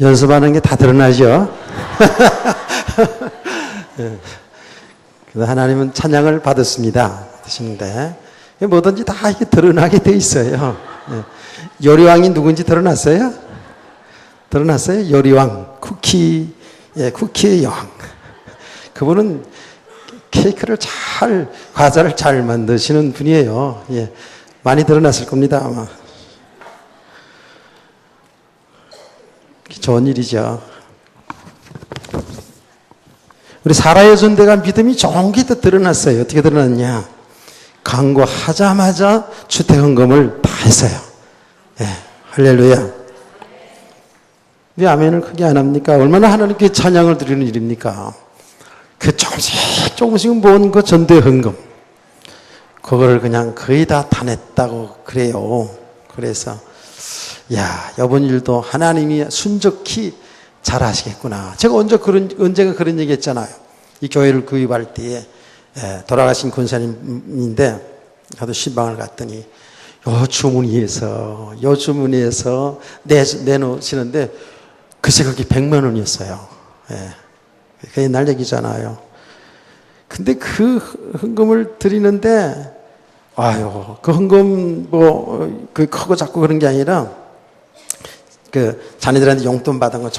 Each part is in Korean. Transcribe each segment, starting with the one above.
연습하는 게 다 드러나죠. 예. 그래서 하나님은 찬양을 받았습니다. 하시는데 뭐든지 다 이게 드러나게 돼 있어요. 예. 요리왕이 누군지 드러났어요? 드러났어요? 요리왕, 쿠키의 여왕. 그분은 케이크를 과자를 잘 만드시는 분이에요. 예. 많이 드러났을 겁니다, 아마. 좋은 일이죠. 우리 사라의 존대가 믿음이 좋은 게 더 드러났어요. 어떻게 드러났냐? 강구하자마자 주택헌금을 다 했어요. 예, 할렐루야. 왜 아멘을 크게 안 합니까? 얼마나 하나님께 찬양을 드리는 일입니까? 그 조금씩 모은 그 전대 헌금. 그거를 그냥 거의 다 냈다고 그래요. 그래서, 이번 일도 하나님이 순적히 잘 하시겠구나. 제가 언제가 그런 얘기 했잖아요. 이 교회를 구입할 때에, 돌아가신 권사님인데, 저도 신방을 갔더니, 요 주머니에서 내놓으시는데, 글쎄 그게 100만 원이었어요. 그 옛날 얘기잖아요. 근데 그 헌금을 드리는데, 그 헌금 그 크고 작고 그런 게 아니라, 자녀들한테 용돈 받은 거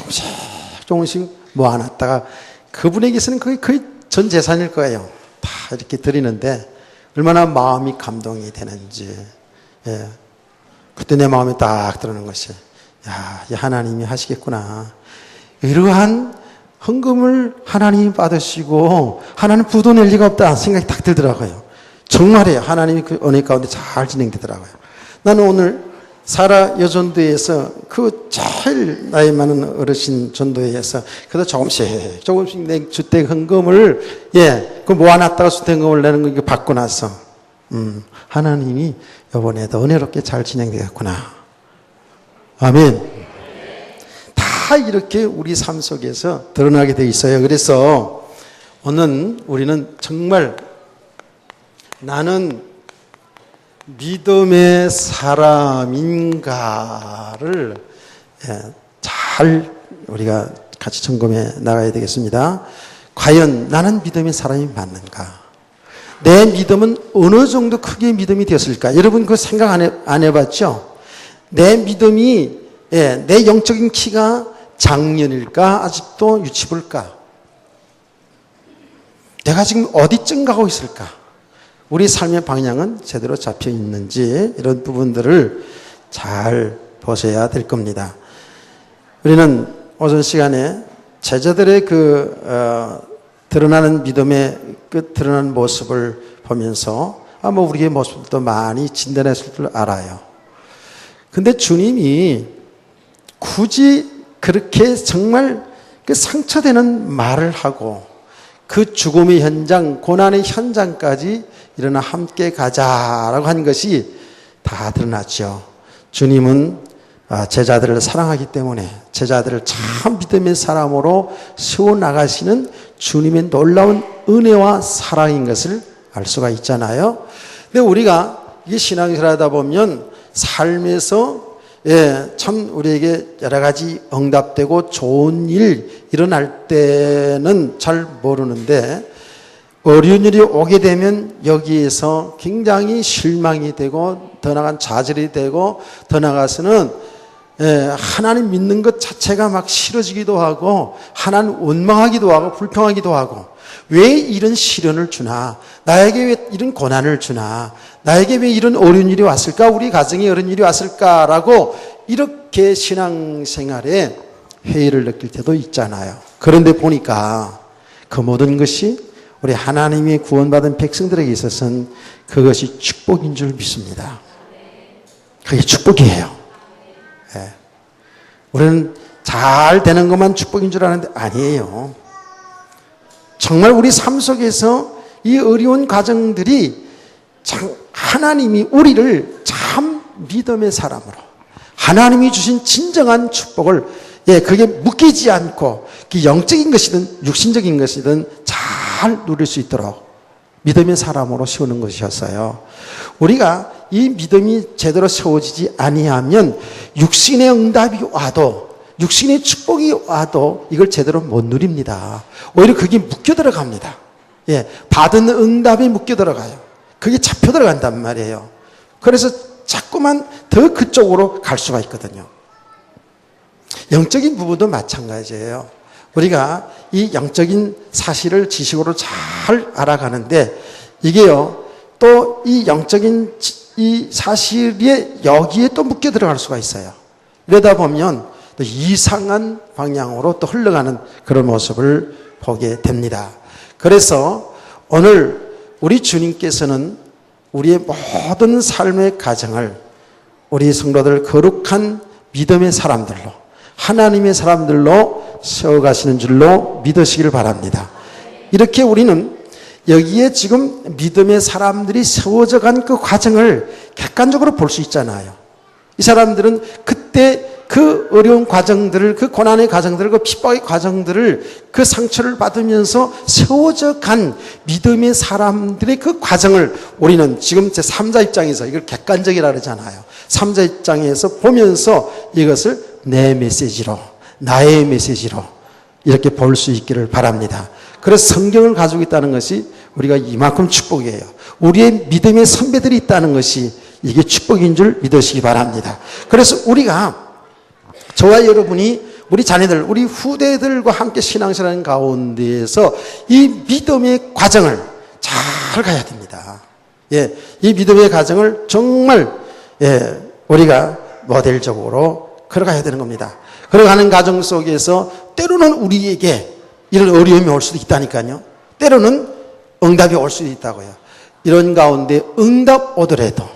조금씩 모아놨다가, 그분에게서는 거의 전 재산일 거예요. 다 이렇게 드리는데, 얼마나 마음이 감동이 되는지, 그때 내 마음에 딱 들어오는 것이, 하나님이 하시겠구나. 이러한 헌금을 하나님이 받으시고 하나님 부도 낼 리가 없다 생각이 딱 들더라고요. 정말이에요. 하나님이 그 은혜 가운데 잘 진행되더라고요. 나는 오늘 사라 여전도에서 그 제일 나이 많은 어르신 전도회에서 그래도 조금씩 내 주택 헌금을 그 모아놨다가 주택 헌금을 내는 거 이거 받고 나서 하나님이 이번에도 은혜롭게 잘 진행되겠구나. 아멘. 다 이렇게 우리 삶 속에서 드러나게 돼 있어요. 그래서 오늘 우리는 정말 나는 믿음의 사람인가를 잘 우리가 같이 점검해 나가야 되겠습니다. 과연 나는 믿음의 사람이 맞는가? 내 믿음은 어느 정도 크게 믿음이 되었을까? 여러분 그 생각 안 해봤죠? 내 믿음이 내 영적인 키가 작년일까? 아직도 유치부일까? 내가 지금 어디쯤 가고 있을까? 우리 삶의 방향은 제대로 잡혀 있는지 이런 부분들을 잘 보셔야 될 겁니다. 우리는 오전 시간에 제자들의 드러나는 믿음의 드러나는 모습을 보면서 우리의 모습도 많이 진단했을 줄 알아요. 근데 주님이 굳이 그렇게 정말 상처되는 말을 하고 그 죽음의 현장, 고난의 현장까지 일어나 함께 가자라고 한 것이 다 드러났죠. 주님은 제자들을 사랑하기 때문에 제자들을 참 믿음의 사람으로 세워나가시는 주님의 놀라운 은혜와 사랑인 것을 알 수가 있잖아요. 근데 우리가 이게 신앙생활 하다 보면 삶에서 참 우리에게 여러 가지 응답되고 좋은 일 일어날 때는 잘 모르는데 어려운 일이 오게 되면 여기에서 굉장히 실망이 되고 더 나아간 좌절이 되고 더 나아가서는 하나님 믿는 것 자체가 막 싫어지기도 하고 하나님 원망하기도 하고 불평하기도 하고 왜 이런 시련을 주나? 나에게 왜 이런 고난을 주나? 나에게 왜 이런 어려운 일이 왔을까? 우리 가정에 어려운 일이 왔을까라고 이렇게 신앙생활에 회의를 느낄 때도 있잖아요. 그런데 보니까 그 모든 것이 우리 하나님이 구원받은 백성들에게 있어서는 그것이 축복인 줄 믿습니다. 그게 축복이에요. 우리는 잘 되는 것만 축복인 줄 아는데 아니에요. 정말 우리 삶 속에서 이 어려운 과정들이 하나님이 우리를 참 믿음의 사람으로 하나님이 주신 진정한 축복을 그게 묶이지 않고 그 영적인 것이든 육신적인 것이든 잘 누릴 수 있도록 믿음의 사람으로 세우는 것이었어요. 우리가 이 믿음이 제대로 세워지지 아니하면 육신의 응답이 와도 육신의 축복이 와도 이걸 제대로 못 누립니다. 오히려 그게 묶여 들어갑니다. 예, 받은 응답이 묶여 들어가요. 그게 잡혀 들어간단 말이에요. 그래서 자꾸만 더 그쪽으로 갈 수가 있거든요. 영적인 부분도 마찬가지예요. 우리가 이 영적인 사실을 지식으로 잘 알아가는데 이게요, 또 이 영적인 이 사실에 여기에 또 묶여 들어갈 수가 있어요. 이러다 보면 또 이상한 방향으로 또 흘러가는 그런 모습을 보게 됩니다. 그래서 오늘 우리 주님께서는 우리의 모든 삶의 가정을 우리 성도들 거룩한 믿음의 사람들로, 하나님의 사람들로 세워가시는 줄로 믿으시길 바랍니다. 이렇게 우리는 여기에 지금 믿음의 사람들이 세워져 간 그 과정을 객관적으로 볼 수 있잖아요. 이 사람들은 그때 그 어려운 과정들을, 그 고난의 과정들을, 그 핍박의 과정들을, 그 상처를 받으면서 세워져 간 믿음의 사람들의 그 과정을 우리는 지금 제 3자 입장에서 이걸 객관적이라 그러잖아요. 3자 입장에서 보면서 이것을 내 메시지로, 나의 메시지로 이렇게 볼 수 있기를 바랍니다. 그래서 성경을 가지고 있다는 것이 우리가 이만큼 축복이에요. 우리의 믿음의 선배들이 있다는 것이 이게 축복인 줄 믿으시기 바랍니다. 그래서 우리가, 저와 여러분이, 우리 자녀들, 우리 후대들과 함께 신앙생활하는 가운데에서 이 믿음의 과정을 잘 가야 됩니다. 예, 이 믿음의 과정을 정말, 예, 우리가 모델적으로 걸어가야 되는 겁니다. 걸어가는 과정 속에서 때로는 우리에게 이런 어려움이 올 수도 있다니까요. 때로는 응답이 올 수도 있다고요. 이런 가운데 응답 오더라도,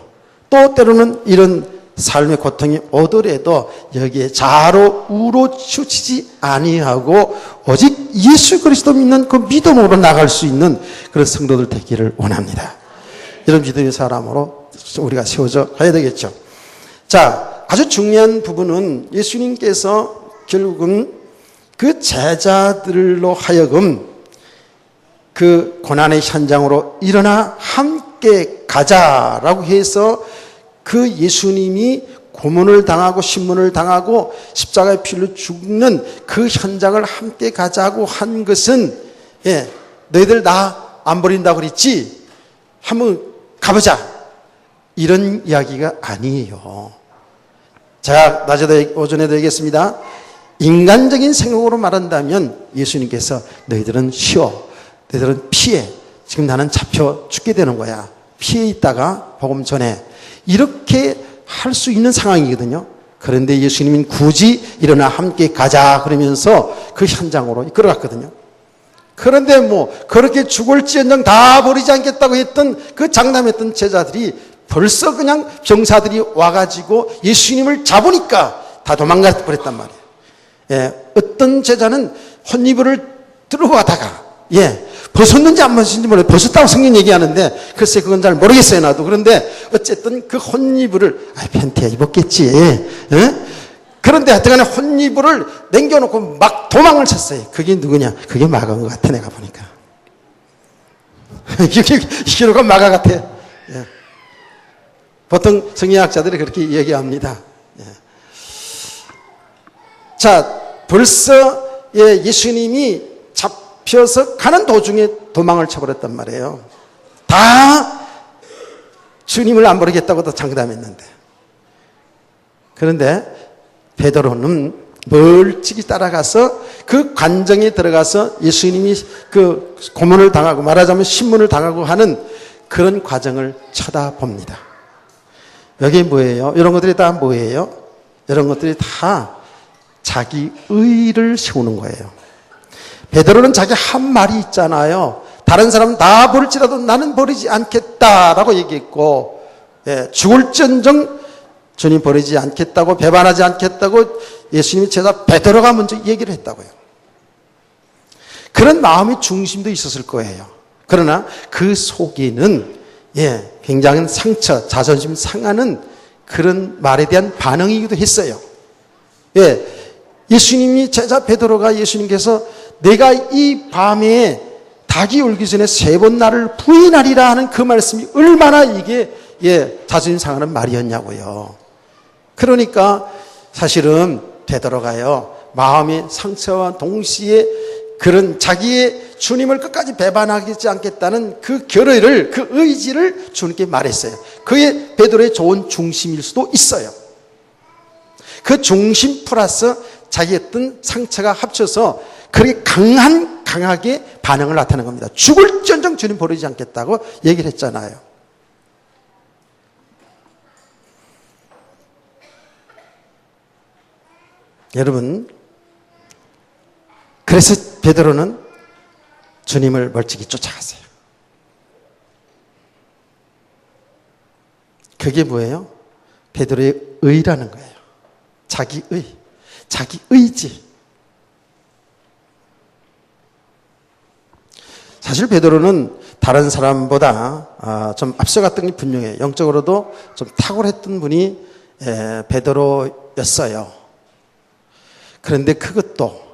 또 때로는 이런 삶의 고통이 오더라도 여기에 좌로 우로 치우치지 아니하고 오직 예수 그리스도 믿는 그 믿음으로 나갈 수 있는 그런 성도들 되기를 원합니다. 이런 믿음의 사람으로 우리가 세워져 가야 되겠죠. 자, 아주 중요한 부분은 예수님께서 결국은 그 제자들로 하여금 그 고난의 현장으로 일어나 함께 가자라고 해서 그 예수님이 고문을 당하고 신문을 당하고 십자가의 피로 죽는 그 현장을 함께 가자고 한 것은, 예, 너희들 나 안 버린다고 그랬지? 한번 가보자. 이런 이야기가 아니에요. 제가 낮에도 오전에도 얘기했습니다. 인간적인 생각으로 말한다면 예수님께서 너희들은 쉬어, 너희들은 피해, 지금 나는 잡혀 죽게 되는 거야, 피해 있다가 복음 전해, 이렇게 할 수 있는 상황이거든요. 그런데 예수님은 굳이 일어나 함께 가자 그러면서 그 현장으로 이끌어갔거든요. 그런데 뭐 그렇게 죽을지언정 다 버리지 않겠다고 했던 그 장담했던 제자들이 벌써 그냥 병사들이 와가지고 예수님을 잡으니까 다 도망가 버렸단 말이에요. 예, 어떤 제자는 혼이불을 들고 가다가, 예, 벗었는지 안 벗었는지 모르겠어요. 벗었다고 성경 얘기하는데 글쎄 그건 잘 모르겠어요, 나도. 그런데 어쨌든 그 혼이불을, 팬티야 입었겠지, 예? 그런데 하여튼간에 혼이불을 남겨놓고 막 도망을 쳤어요. 그게 누구냐? 그게 마가 것 같아, 내가 보니까. 이게 누가 마가 같아. 예. 보통 성경학자들이 그렇게 얘기합니다. 예. 자, 벌써, 예, 예수님이 잡혀서 가는 도중에 도망을 쳐버렸단 말이에요. 다 주님을 안 버리겠다고 도 장담했는데. 그런데 베드로는 멀찍이 따라가서 그 관정에 들어가서 예수님이 그 고문을 당하고, 말하자면 신문을 당하고 하는 그런 과정을 쳐다봅니다. 여기 뭐예요? 이런 것들이 다 뭐예요? 이런 것들이 다 자기 의를 세우는 거예요. 베드로는 자기 한 말이 있잖아요. 다른 사람은 다 버릴지라도 나는 버리지 않겠다라고 얘기했고, 예, 죽을지언정 주님 버리지 않겠다고, 배반하지 않겠다고 예수님이 제자 베드로가 먼저 얘기를 했다고요. 그런 마음의 중심도 있었을 거예요. 그러나 그 속에는, 예, 굉장한 상처, 자존심 상하는 그런 말에 대한 반응이기도 했어요. 예, 예수님이, 제자 베드로가 예수님께서 내가 이 밤에 닭이 울기 전에 3번 나를 부인하리라 하는 그 말씀이 얼마나 이게, 예, 자존심 상하는 말이었냐고요. 그러니까 사실은 베드로가요, 마음의 상처와 동시에 그런 자기의 주님을 끝까지 배반하지 않겠다는 그 결의를, 그 의지를 주님께 말했어요. 그게 베드로의 좋은 중심일 수도 있어요. 그 중심 플러스 자기의 어떤 상처가 합쳐서 그렇게 강하게 반응을 나타낸 겁니다. 죽을지언정 주님 버리지 않겠다고 얘기를 했잖아요. 여러분, 그래서 베드로는 주님을 멀찍이 쫓아갔어요. 그게 뭐예요? 베드로의 의라는 거예요. 자기의, 자기 의지. 사실 베드로는 다른 사람보다 좀 앞서갔던 게 분명해요. 영적으로도 좀 탁월했던 분이 베드로였어요. 그런데 그것도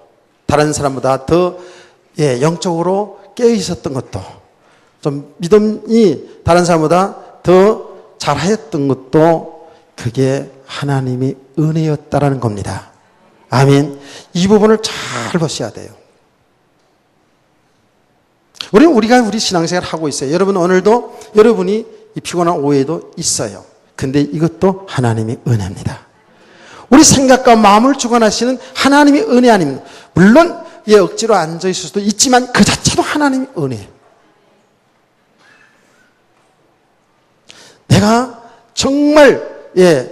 다른 사람보다 더 영적으로 깨어 있었던 것도, 좀 믿음이 다른 사람보다 더 잘하였던 것도 그게 하나님의 은혜였다라는 겁니다. 아멘. 이 부분을 잘 보셔야 돼요. 우리가 우리 신앙생활을 하고 있어요. 여러분, 오늘도 여러분이 이 피곤한 오해도 있어요. 근데 이것도 하나님의 은혜입니다. 우리 생각과 마음을 주관하시는 하나님의 은혜 아닙니다. 물론 억지로 앉아 있을 수도 있지만 그 자체도 하나님의 은혜예요. 내가 정말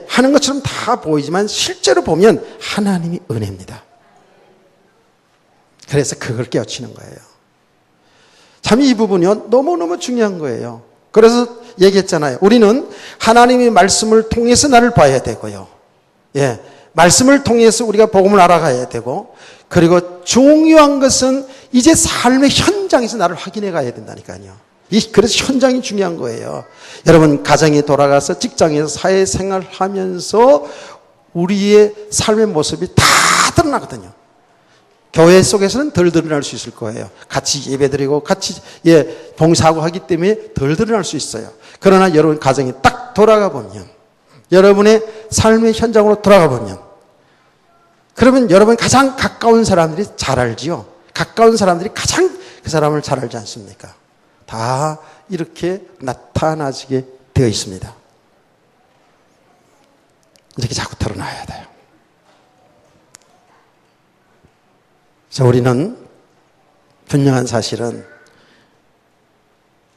하는 것처럼 다 보이지만 실제로 보면 하나님의 은혜입니다. 그래서 그걸 깨우치는 거예요. 참 이 부분이요, 너무너무 중요한 거예요. 그래서 얘기했잖아요. 우리는 하나님의 말씀을 통해서 나를 봐야 되고요. 말씀을 통해서 우리가 복음을 알아가야 되고, 그리고 중요한 것은 이제 삶의 현장에서 나를 확인해 가야 된다니까요. 그래서 현장이 중요한 거예요. 여러분, 가정에 돌아가서 직장에서 사회생활을 하면서 우리의 삶의 모습이 다 드러나거든요. 교회 속에서는 덜 드러날 수 있을 거예요. 같이 예배드리고 같이 봉사하고 하기 때문에 덜 드러날 수 있어요. 그러나 여러분 가정에 딱 돌아가 보면, 여러분의 삶의 현장으로 돌아가 보면, 그러면 여러분 가장 가까운 사람들이 잘 알지요. 가까운 사람들이 가장 그 사람을 잘 알지 않습니까? 다 이렇게 나타나지게 되어 있습니다. 이렇게 자꾸 드러나야 돼요. 그래서 우리는 분명한 사실은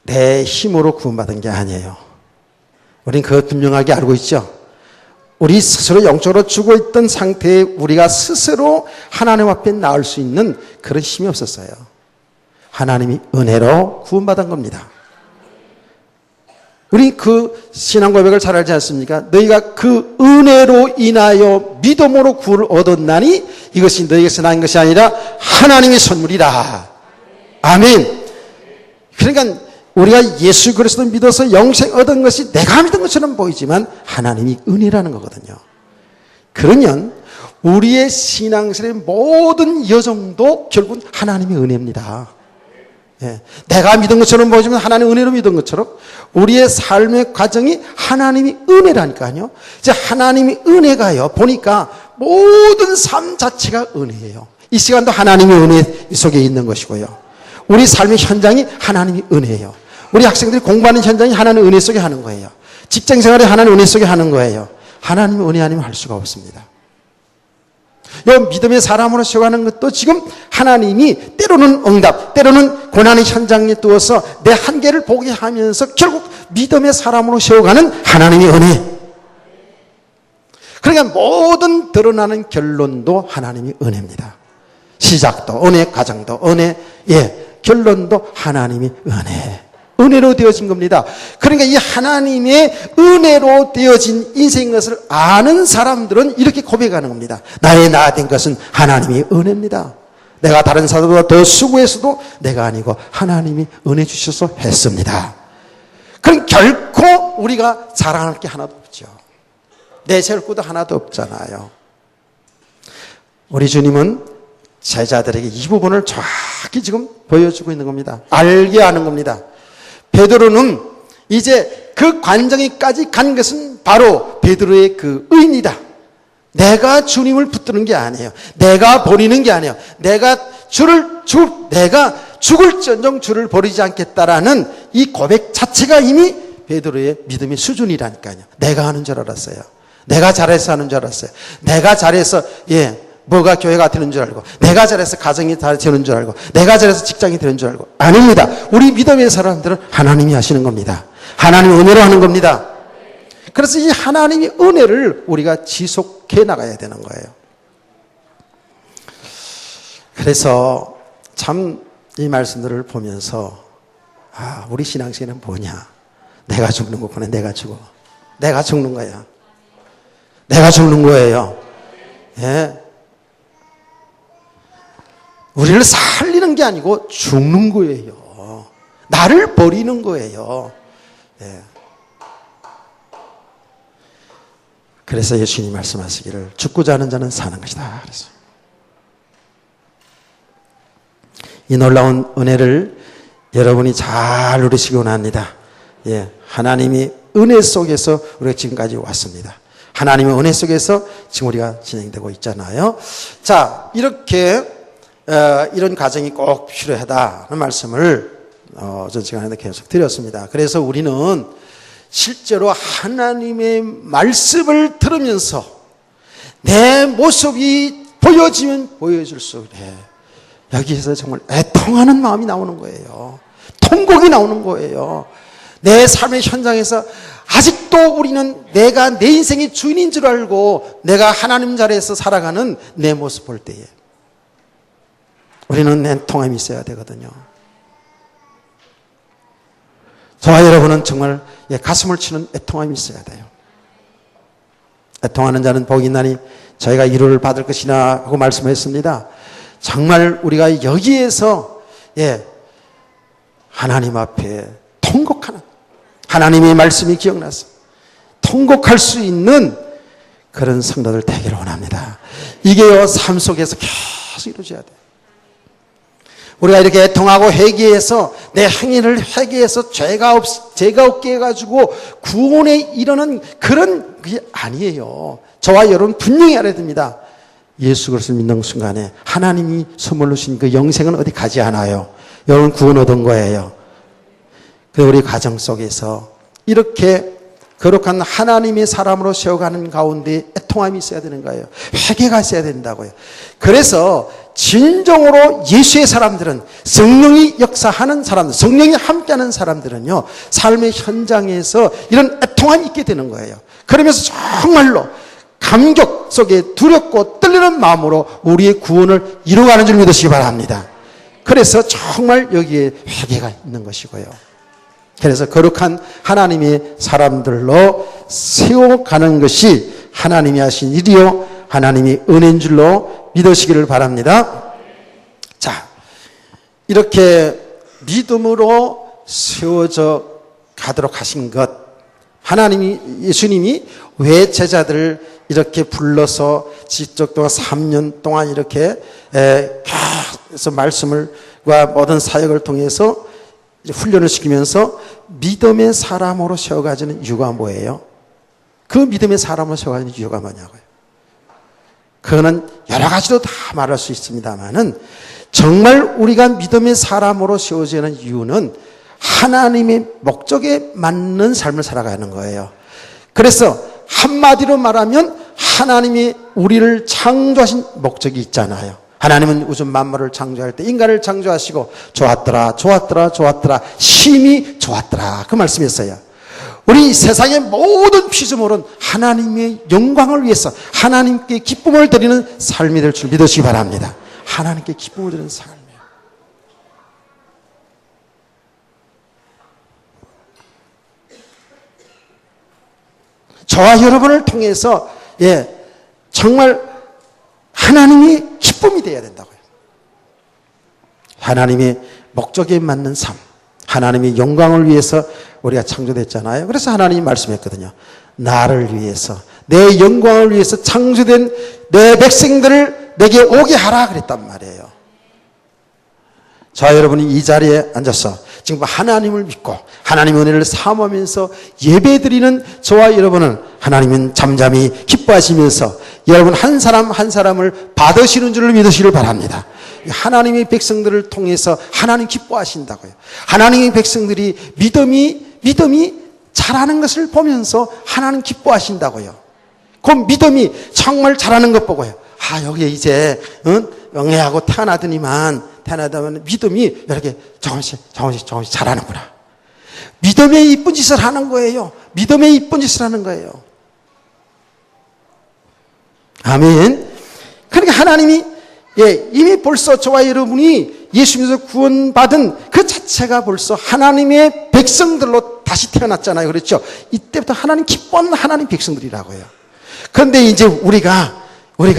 내 힘으로 구원받은 게 아니에요. 우리는 그걸 분명하게 알고 있죠. 우리 스스로 영적으로 죽어있던 상태에 우리가 스스로 하나님 앞에 나올 수 있는 그런 힘이 없었어요. 하나님이 은혜로 구원받은 겁니다. 우리 그 신앙 고백을 잘 알지 않습니까? 너희가 그 은혜로 인하여 믿음으로 구원을 얻었나니 이것이 너희에게서 난 것이 아니라 하나님의 선물이라. 아멘. 그러니까 우리가 예수 그리스도를 믿어서 영생 얻은 것이 내가 믿은 것처럼 보이지만 하나님이 은혜라는 거거든요. 그러면 우리의 신앙생활의 모든 여정도 결국은 하나님의 은혜입니다. 내가 믿은 것처럼 보이지만 하나님의 은혜로 믿은 것처럼 우리의 삶의 과정이 하나님의 은혜라니까요. 이제 하나님의 은혜가요, 보니까 모든 삶 자체가 은혜예요. 이 시간도 하나님의 은혜 속에 있는 것이고요. 우리 삶의 현장이 하나님의 은혜예요. 우리 학생들이 공부하는 현장이 하나님의 은혜 속에 하는 거예요. 직장 생활이 하나님의 은혜 속에 하는 거예요. 하나님의 은혜 아니면 할 수가 없습니다. 믿음의 사람으로 세워가는 것도 지금 하나님이 때로는 응답, 때로는 고난의 현장에 두어서 내 한계를 보게 하면서 결국 믿음의 사람으로 세워가는 하나님의 은혜. 그러니까 모든 드러나는 결론도 하나님의 은혜입니다. 시작도 은혜, 과정도 은혜, 결론도 하나님의 은혜. 은혜로 되어진 겁니다. 그러니까 이 하나님의 은혜로 되어진 인생인 것을 아는 사람들은 이렇게 고백하는 겁니다. 나의 나 된 것은 하나님의 은혜입니다. 내가 다른 사람보다 더 수고했어도 내가 아니고 하나님이 은혜 주셔서 했습니다. 그럼 결코 우리가 자랑할 게 하나도 없죠. 내세울 것도 하나도 없잖아요. 우리 주님은 제자들에게 이 부분을 정확히 지금 보여주고 있는 겁니다. 알게 하는 겁니다. 베드로는 이제 그 관정에까지 간 것은 바로 베드로의 그 의입니다. 내가 주님을 붙드는 게 아니에요. 내가 버리는 게 아니에요. 내가 죽을지언정 주를 버리지 않겠다라는 이 고백 자체가 이미 베드로의 믿음의 수준이라니까요. 내가 하는 줄 알았어요. 내가 잘해서 하는 줄 알았어요. 내가 잘해서 뭐가 교회가 되는 줄 알고, 내가 잘해서 가정이 다 되는 줄 알고, 내가 잘해서 직장이 되는 줄 알고. 아닙니다. 우리 믿음의 사람들은 하나님이 하시는 겁니다. 하나님의 은혜로 하는 겁니다. 그래서 이 하나님의 은혜를 우리가 지속해 나가야 되는 거예요. 그래서 참 이 말씀들을 보면서 우리 신앙생활은 뭐냐? 내가 죽는 거구나. 내가 죽어. 내가 죽는 거야. 내가 죽는 거예요. 예. 우리를 살리는 게 아니고 죽는 거예요. 나를 버리는 거예요. 예. 그래서 예수님이 말씀하시기를 죽고자 하는 자는 사는 것이다. 그래서 이 놀라운 은혜를 여러분이 잘 누리시기 원합니다. 예, 하나님이 은혜 속에서 우리가 지금까지 왔습니다. 하나님의 은혜 속에서 지금 우리가 진행되고 있잖아요. 자, 이렇게 이런 과정이 꼭 필요하다는 말씀을 전 시간에 계속 드렸습니다. 그래서 우리는 실제로 하나님의 말씀을 들으면서 내 모습이 보여지면 보여질수록 여기에서 정말 애통하는 마음이 나오는 거예요. 통곡이 나오는 거예요. 내 삶의 현장에서 아직도 우리는 내가 내 인생의 주인인 줄 알고 내가 하나님 자리에서 살아가는 내 모습 볼 때에 우리는 애통함이 있어야 되거든요. 저와 여러분은 정말 가슴을 치는 애통함이 있어야 돼요. 애통하는 자는 복이 있나니 저희가 위로를 받을 것이나 하고 말씀했습니다. 정말 우리가 여기에서 하나님 앞에 통곡하는, 하나님의 말씀이 기억나서 통곡할 수 있는 그런 성도들 되기를 원합니다. 이게요, 삶 속에서 계속 이루어져야 돼요. 우리가 이렇게 애통하고 회개해서 내 행위를 회개해서 죄가 없게 해가지고 구원에 이르는 그런 게 아니에요. 저와 여러분 분명히 알아야 됩니다. 예수 그리스도를 믿는 순간에 하나님이 선물로 주신 그 영생은 어디 가지 않아요. 여러분 구원 얻은 거예요. 그래서 우리 가정 속에서 이렇게 거룩한 하나님의 사람으로 세워가는 가운데 애통함이 있어야 되는 거예요. 회개가 있어야 된다고요. 그래서 진정으로 예수의 사람들은, 성령이 역사하는 사람들, 성령이 함께하는 사람들은요, 삶의 현장에서 이런 애통함이 있게 되는 거예요. 그러면서 정말로 감격 속에 두렵고 떨리는 마음으로 우리의 구원을 이루어가는 줄 믿으시기 바랍니다. 그래서 정말 여기에 회개가 있는 것이고요. 그래서 거룩한 하나님의 사람들로 세워가는 것이 하나님이 하신 일이요, 하나님이 은혜인 줄로 믿으시기를 바랍니다. 자, 이렇게 믿음으로 세워져 가도록 하신 것, 예수님이 왜 제자들을 이렇게 불러서 지적 동안 3년 동안 이렇게 계속 말씀과 모든 사역을 통해서 훈련을 시키면서 믿음의 사람으로 세워가지는 이유가 뭐예요? 그 믿음의 사람으로 세워가지는 이유가 뭐냐고요? 그거는 여러 가지로 다 말할 수 있습니다만은 정말 우리가 믿음의 사람으로 세워지는 이유는 하나님의 목적에 맞는 삶을 살아가는 거예요. 그래서 한마디로 말하면 하나님이 우리를 창조하신 목적이 있잖아요. 하나님은 우주 만물을 창조할 때 인간을 창조하시고 좋았더라, 좋았더라, 좋았더라, 심히 좋았더라, 그 말씀이었어요. 우리 세상의 모든 피조물은 하나님의 영광을 위해서 하나님께 기쁨을 드리는 삶이 될 줄 믿으시기 바랍니다. 하나님께 기쁨을 드리는 삶이에요. 저와 여러분을 통해서 정말 하나님이 기쁨이 되어야 된다고요. 하나님의 목적에 맞는 삶, 하나님의 영광을 위해서 우리가 창조됐잖아요. 그래서 하나님이 말씀했거든요. 나를 위해서, 내 영광을 위해서 창조된 내 백성들을 내게 오게 하라 그랬단 말이에요. 저와 여러분이 이 자리에 앉아서 지금 하나님을 믿고 하나님의 은혜를 사모하면서 예배드리는 저와 여러분은 하나님은 잠잠히 기뻐하시면서 여러분 한 사람 한 사람을 받으시는 줄을 믿으시길 바랍니다. 하나님의 백성들을 통해서 하나님 기뻐하신다고요. 하나님의 백성들이 믿음이 잘하는 것을 보면서 하나님 기뻐하신다고요. 그 믿음이 정말 잘하는 것 보고요. 여기에 이제 영예하고 태어나더니만 믿음이 이렇게 조금씩 잘하는구나. 믿음의 이쁜 짓을 하는 거예요. 믿음의 이쁜 짓을 하는 거예요. 아멘. 그러니까 하나님이 이미 벌써 저와 여러분이 예수 믿어서 구원받은 그 자체가 벌써 하나님의 백성들로 다시 태어났잖아요. 그렇죠? 이때부터 하나님 기뻐하는 하나님 백성들이라고요. 그런데 이제 우리가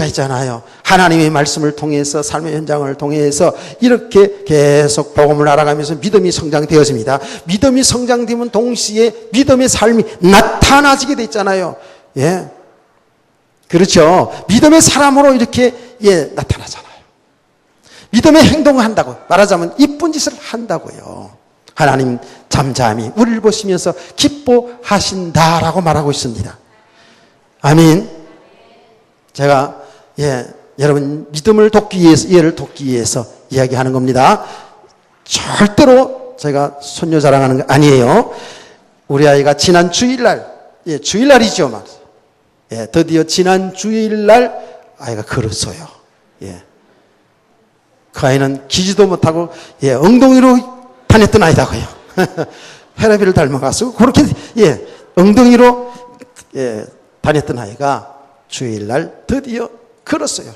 있잖아요. 하나님의 말씀을 통해서 삶의 현장을 통해서 이렇게 계속 복음을 알아가면서 믿음이 성장되었습니다. 믿음이 성장되면 동시에 믿음의 삶이 나타나지게 돼 있잖아요. 예. 그렇죠. 믿음의 사람으로 이렇게 나타나잖아요. 믿음의 행동을 한다고. 말하자면 이쁜 짓을 한다고요. 하나님 잠잠히 우리를 보시면서 기뻐하신다라고 말하고 있습니다. 아멘. 제가 여러분 믿음을 돕기 위해서, 얘를 돕기 위해서 이야기하는 겁니다. 절대로 제가 손녀 자랑하는 거 아니에요. 우리 아이가 지난 주일날, 주일날이죠. 드디어 지난 주일날 아이가 걸었어요. 그 아이는 기지도 못하고 엉덩이로 다녔던 아이다고요. 헤라비를 닮아가서 그렇게 엉덩이로 다녔던 아이가 주일날 드디어 걸었어요.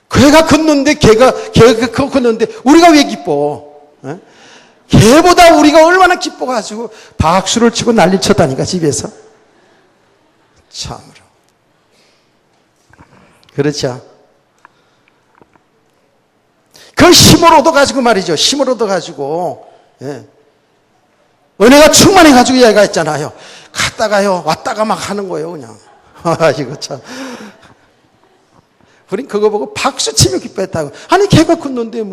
걔가 걷는데 걔가 걷는데 우리가 왜 기뻐? 걔보다 우리가 얼마나 기뻐가지고 박수를 치고 난리 쳤다니까 집에서. 참으로. 그렇죠. 그 힘을 얻어가지고 말이죠. 힘을 얻어가지고 은혜가 충만해가지고 얘가 있잖아요. 갔다가요 왔다가 막 하는 거예요. 그냥. 이거 참. 우린 그거 보고 박수치며 기뻐했다고. 아니 걔가 걷는데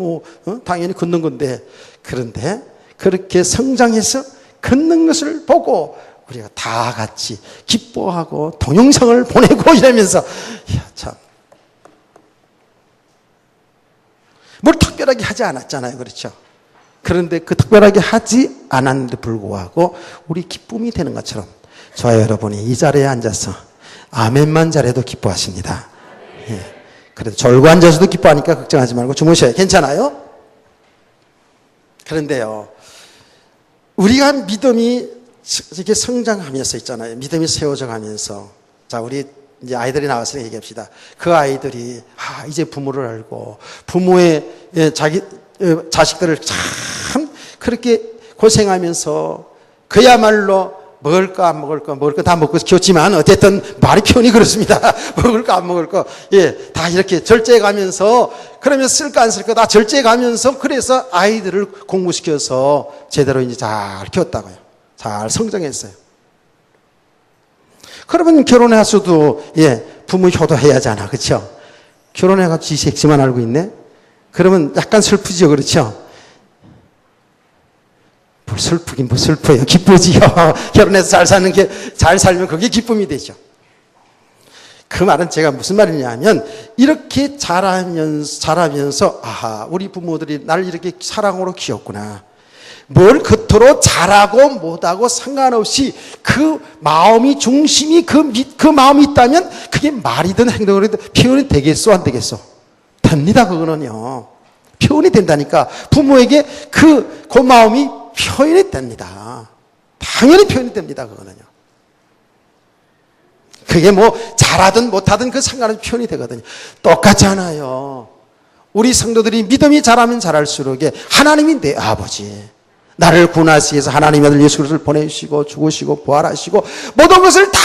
당연히 걷는 건데. 그런데 그렇게 성장해서 걷는 것을 보고 우리가 다 같이 기뻐하고 동영상을 보내고 이러면서 참. 뭘 특별하게 하지 않았잖아요. 그렇죠? 그런데 그 특별하게 하지 않았는데 불구하고 우리 기쁨이 되는 것처럼 저와 여러분이 이 자리에 앉아서 아멘만 잘해도 기뻐하십니다. 그래도 졸고 앉아서도 기뻐하니까 걱정하지 말고 주무셔요. 괜찮아요? 그런데요, 우리가 믿음이 이렇게 성장하면서 있잖아요. 믿음이 세워져 가면서. 자, 우리 이제 아이들이 나와서 얘기합시다. 그 아이들이 이제 부모를 알고 부모의 자식들을 참 그렇게 고생하면서 그야말로 먹을까 안 먹을까 다 먹고 키웠지만 어쨌든 말이 표현이 그렇습니다. 먹을까 안 먹을까 다 이렇게 절제해 가면서 그러면 쓸까 안 쓸까 다 절제해 가면서 그래서 아이들을 공부시켜서 제대로 이제 잘 키웠다고요. 잘 성장했어요. 그러면 결혼해서도 부모 효도해야 하잖아. 그렇죠? 결혼해가지고 지 색시만 알고 있네. 그러면 약간 슬프죠. 그렇죠? 뭘 슬프긴 뭐 슬퍼요. 기쁘지요. 결혼해서 잘 살면 그게 기쁨이 되죠. 그 말은 제가 무슨 말이냐면 이렇게 자라면서 우리 부모들이 나를 이렇게 사랑으로 키웠구나. 뭘 겉으로 잘하고 못하고 상관없이 그 마음이 중심이 그 마음이 있다면 그게 말이든 행동이든 표현이 되겠어 안 되겠어? 됩니다. 그거는요. 표현이 된다니까. 부모에게 그 마음이 표현이 됩니다. 당연히 표현이 됩니다. 그거는요. 그게 뭐 잘하든 못하든 그 상관없이 표현이 되거든요. 똑같잖아요. 우리 성도들이 믿음이 자라면 자랄수록 하나님이 내 아버지, 나를 구원하시기 위해서 하나님의 아들 예수 그리스도를 보내주시고 죽으시고 부활하시고 모든 것을 다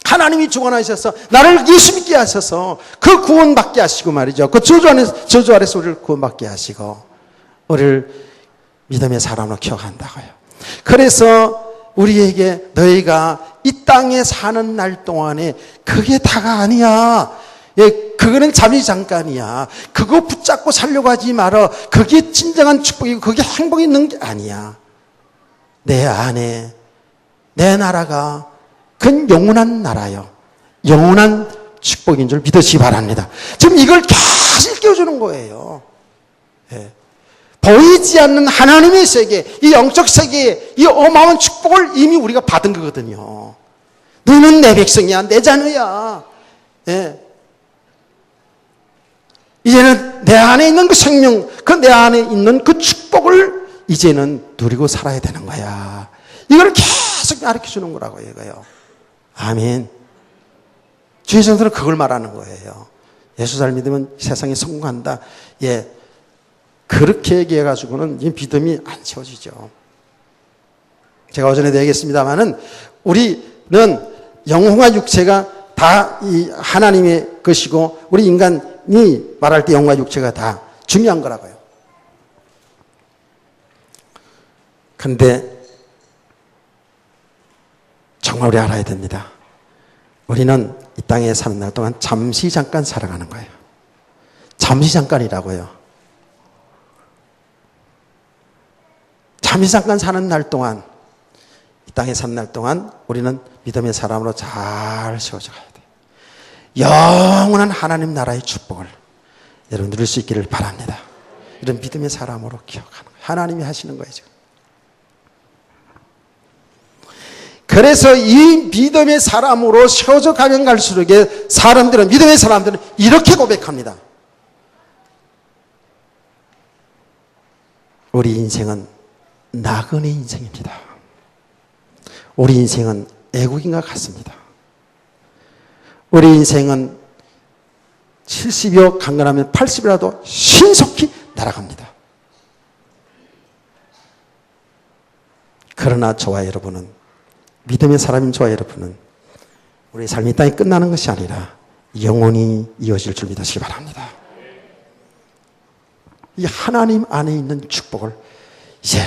하나님이 주관하셔서 나를 예수 믿게 하셔서 그 구원받게 하시고 말이죠. 그 저주 아래서 우리를 구원받게 하시고 우리를 믿음의 사람으로 기억한다고요. 그래서 우리에게 너희가 이 땅에 사는 날 동안에 그게 다가 아니야. 그거는 잠시 잠깐이야. 그거 붙잡고 살려고 하지 말아. 그게 진정한 축복이고 그게 행복이 있는 게 아니야. 내 안에 내 나라가 그건 영원한 나라요. 영원한 축복인 줄 믿으시기 바랍니다. 지금 이걸 계속 일깨워주는 거예요. 예. 보이지 않는 하나님의 세계, 이 영적 세계에 이 어마어마한 축복을 이미 우리가 받은 거거든요. 너는 내 백성이야, 내 자녀야. 예. 이제는 내 안에 있는 그 생명, 그 내 안에 있는 그 축복을 이제는 누리고 살아야 되는 거야. 이걸 계속 가르쳐 주는 거라고 이거요. 아멘. 주의 성도는 그걸 말하는 거예요. 예수 잘 믿으면 세상에 성공한다. 예. 그렇게 얘기해가지고는 이 믿음이 안 채워지죠. 제가 어전에도 얘기했습니다만은 우리는 영혼과 육체가 다 이 하나님의 것이고 우리 인간이 말할 때 영혼과 육체가 다 중요한 거라고요. 그런데 정말 우리 알아야 됩니다. 우리는 이 땅에 사는 날 동안 잠시 잠깐 살아가는 거예요. 잠시 잠깐이라고요. 잠시 잠깐 사는 날 동안, 이 땅에 사는 날 동안 우리는 믿음의 사람으로 잘 세워져 가야 돼요. 영원한 하나님 나라의 축복을 여러분 누릴 수 있기를 바랍니다. 이런 믿음의 사람으로 기억하는 거예요. 하나님이 하시는 거예요, 지금. 그래서 이 믿음의 사람으로 세워져 가면 갈수록 사람들은, 믿음의 사람들은 이렇게 고백합니다. 우리 인생은 나그네 인생입니다. 우리 인생은 애국인과 같습니다. 우리 인생은 70여 강건하면 80이라도 신속히 날아갑니다. 그러나 저와 여러분은, 믿음의 사람인 저와 여러분은 우리의 삶이 이 땅에 끝나는 것이 아니라 영원히 이어질 줄 믿으시기 바랍니다. 이 하나님 안에 있는 축복을 이제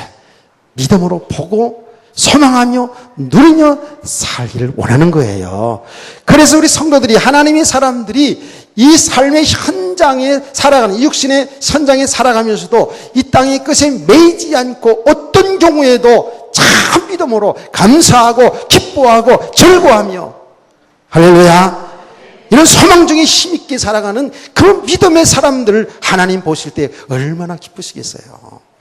믿음으로 보고 소망하며 누리며 살기를 원하는 거예요. 그래서 우리 성도들이, 하나님의 사람들이 이 삶의 현장에 살아가는, 육신의 현장에 살아가면서도 이 땅의 것에 매이지 않고 어떤 경우에도 참 믿음으로 감사하고 기뻐하고 즐거워하며, 할렐루야, 이런 소망 중에 힘있게 살아가는 그 믿음의 사람들을 하나님 보실 때 얼마나 기쁘시겠어요.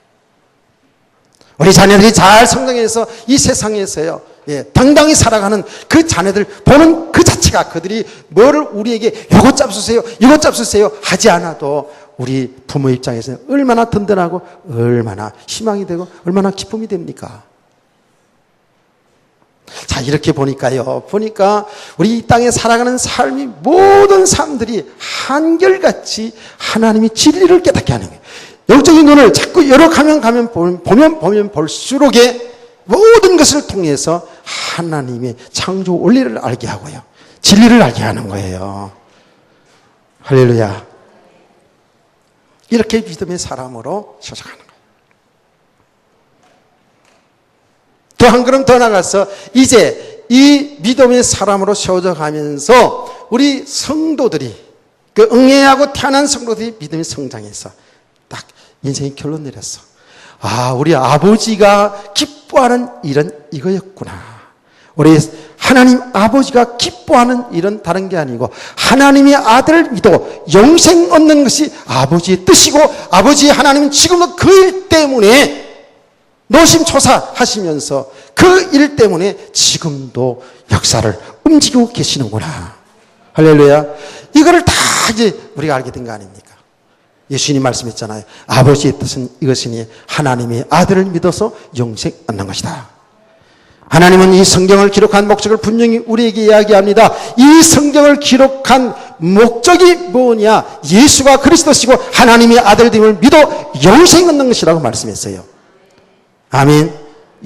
우리 자녀들이 잘 성장해서 이 세상에서요, 예, 당당히 살아가는 그 자녀들 보는 그 자체가, 그들이 뭐를 우리에게 이것 잡수세요, 이것 잡수세요 하지 않아도 우리 부모 입장에서는 얼마나 든든하고 얼마나 희망이 되고 얼마나 기쁨이 됩니까? 자, 이렇게 보니까요, 우리 이 땅에 살아가는 삶이, 모든 삶들이 한결같이 하나님이 진리를 깨닫게 하는 거예요. 영적인 눈을 자꾸 여러 보면 볼수록에 모든 것을 통해서 하나님의 창조 원리를 알게 하고요, 진리를 알게 하는 거예요. 할렐루야. 이렇게 믿음의 사람으로 서져가는 거예요. 또 한 걸음 더 나가서 이제 이 믿음의 사람으로 세워져 가면서 우리 성도들이, 그 응애하고 태어난 성도들이 믿음의 성장해서 딱 인생의 결론 내렸어. 아, 우리 아버지가 기뻐하는 일은 이거였구나. 우리 하나님 아버지가 기뻐하는 일은 다른 게 아니고 하나님의 아들을 믿어 영생 얻는 것이 아버지의 뜻이고, 아버지 하나님은 지금도 그 일 때문에 노심초사하시면서 그 일 때문에 지금도 역사를 움직이고 계시는구나. 할렐루야. 이거를 다 이제 우리가 알게 된 거 아닙니까? 예수님 말씀했잖아요. 아버지의 뜻은 이것이니 하나님의 아들을 믿어서 영생 얻는 것이다. 하나님은 이 성경을 기록한 목적을 분명히 우리에게 이야기합니다. 이 성경을 기록한 목적이 뭐냐? 예수가 그리스도시고 하나님의 아들됨을 믿어 영생 얻는 것이라고 말씀했어요. 아멘.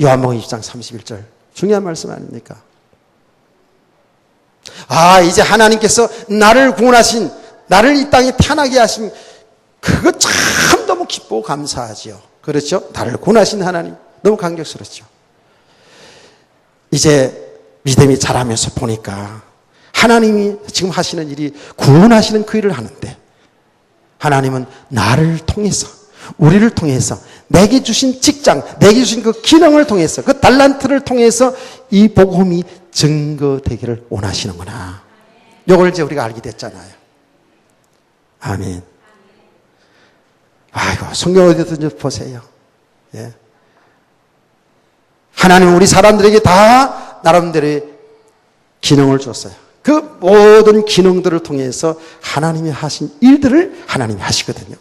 요한복음 20장 31절. 중요한 말씀 아닙니까? 아, 이제 하나님께서 나를 구원하신, 나를 이 땅에 태어나게 하신, 그거 참 너무 기쁘고 감사하지요. 그렇죠? 나를 구원하신 하나님, 너무 감격스럽죠. 이제 믿음이 자라면서 보니까 하나님이 지금 하시는 일이 구원하시는 그 일을 하는데 하나님은 나를 통해서 우리를 통해서 내게 주신 직장, 내게 주신 그 기능을 통해서 그 달란트를 통해서 이 복음이 증거되기를 원하시는구나. 이걸 이제 우리가 알게 됐잖아요. 아멘. 아이고, 성경 어디든지 보세요. 예. 하나님은 우리 사람들에게 다 나름대로의 기능을 줬어요. 그 모든 기능들을 통해서 하나님이 하신 일들을 하나님이 하시거든요.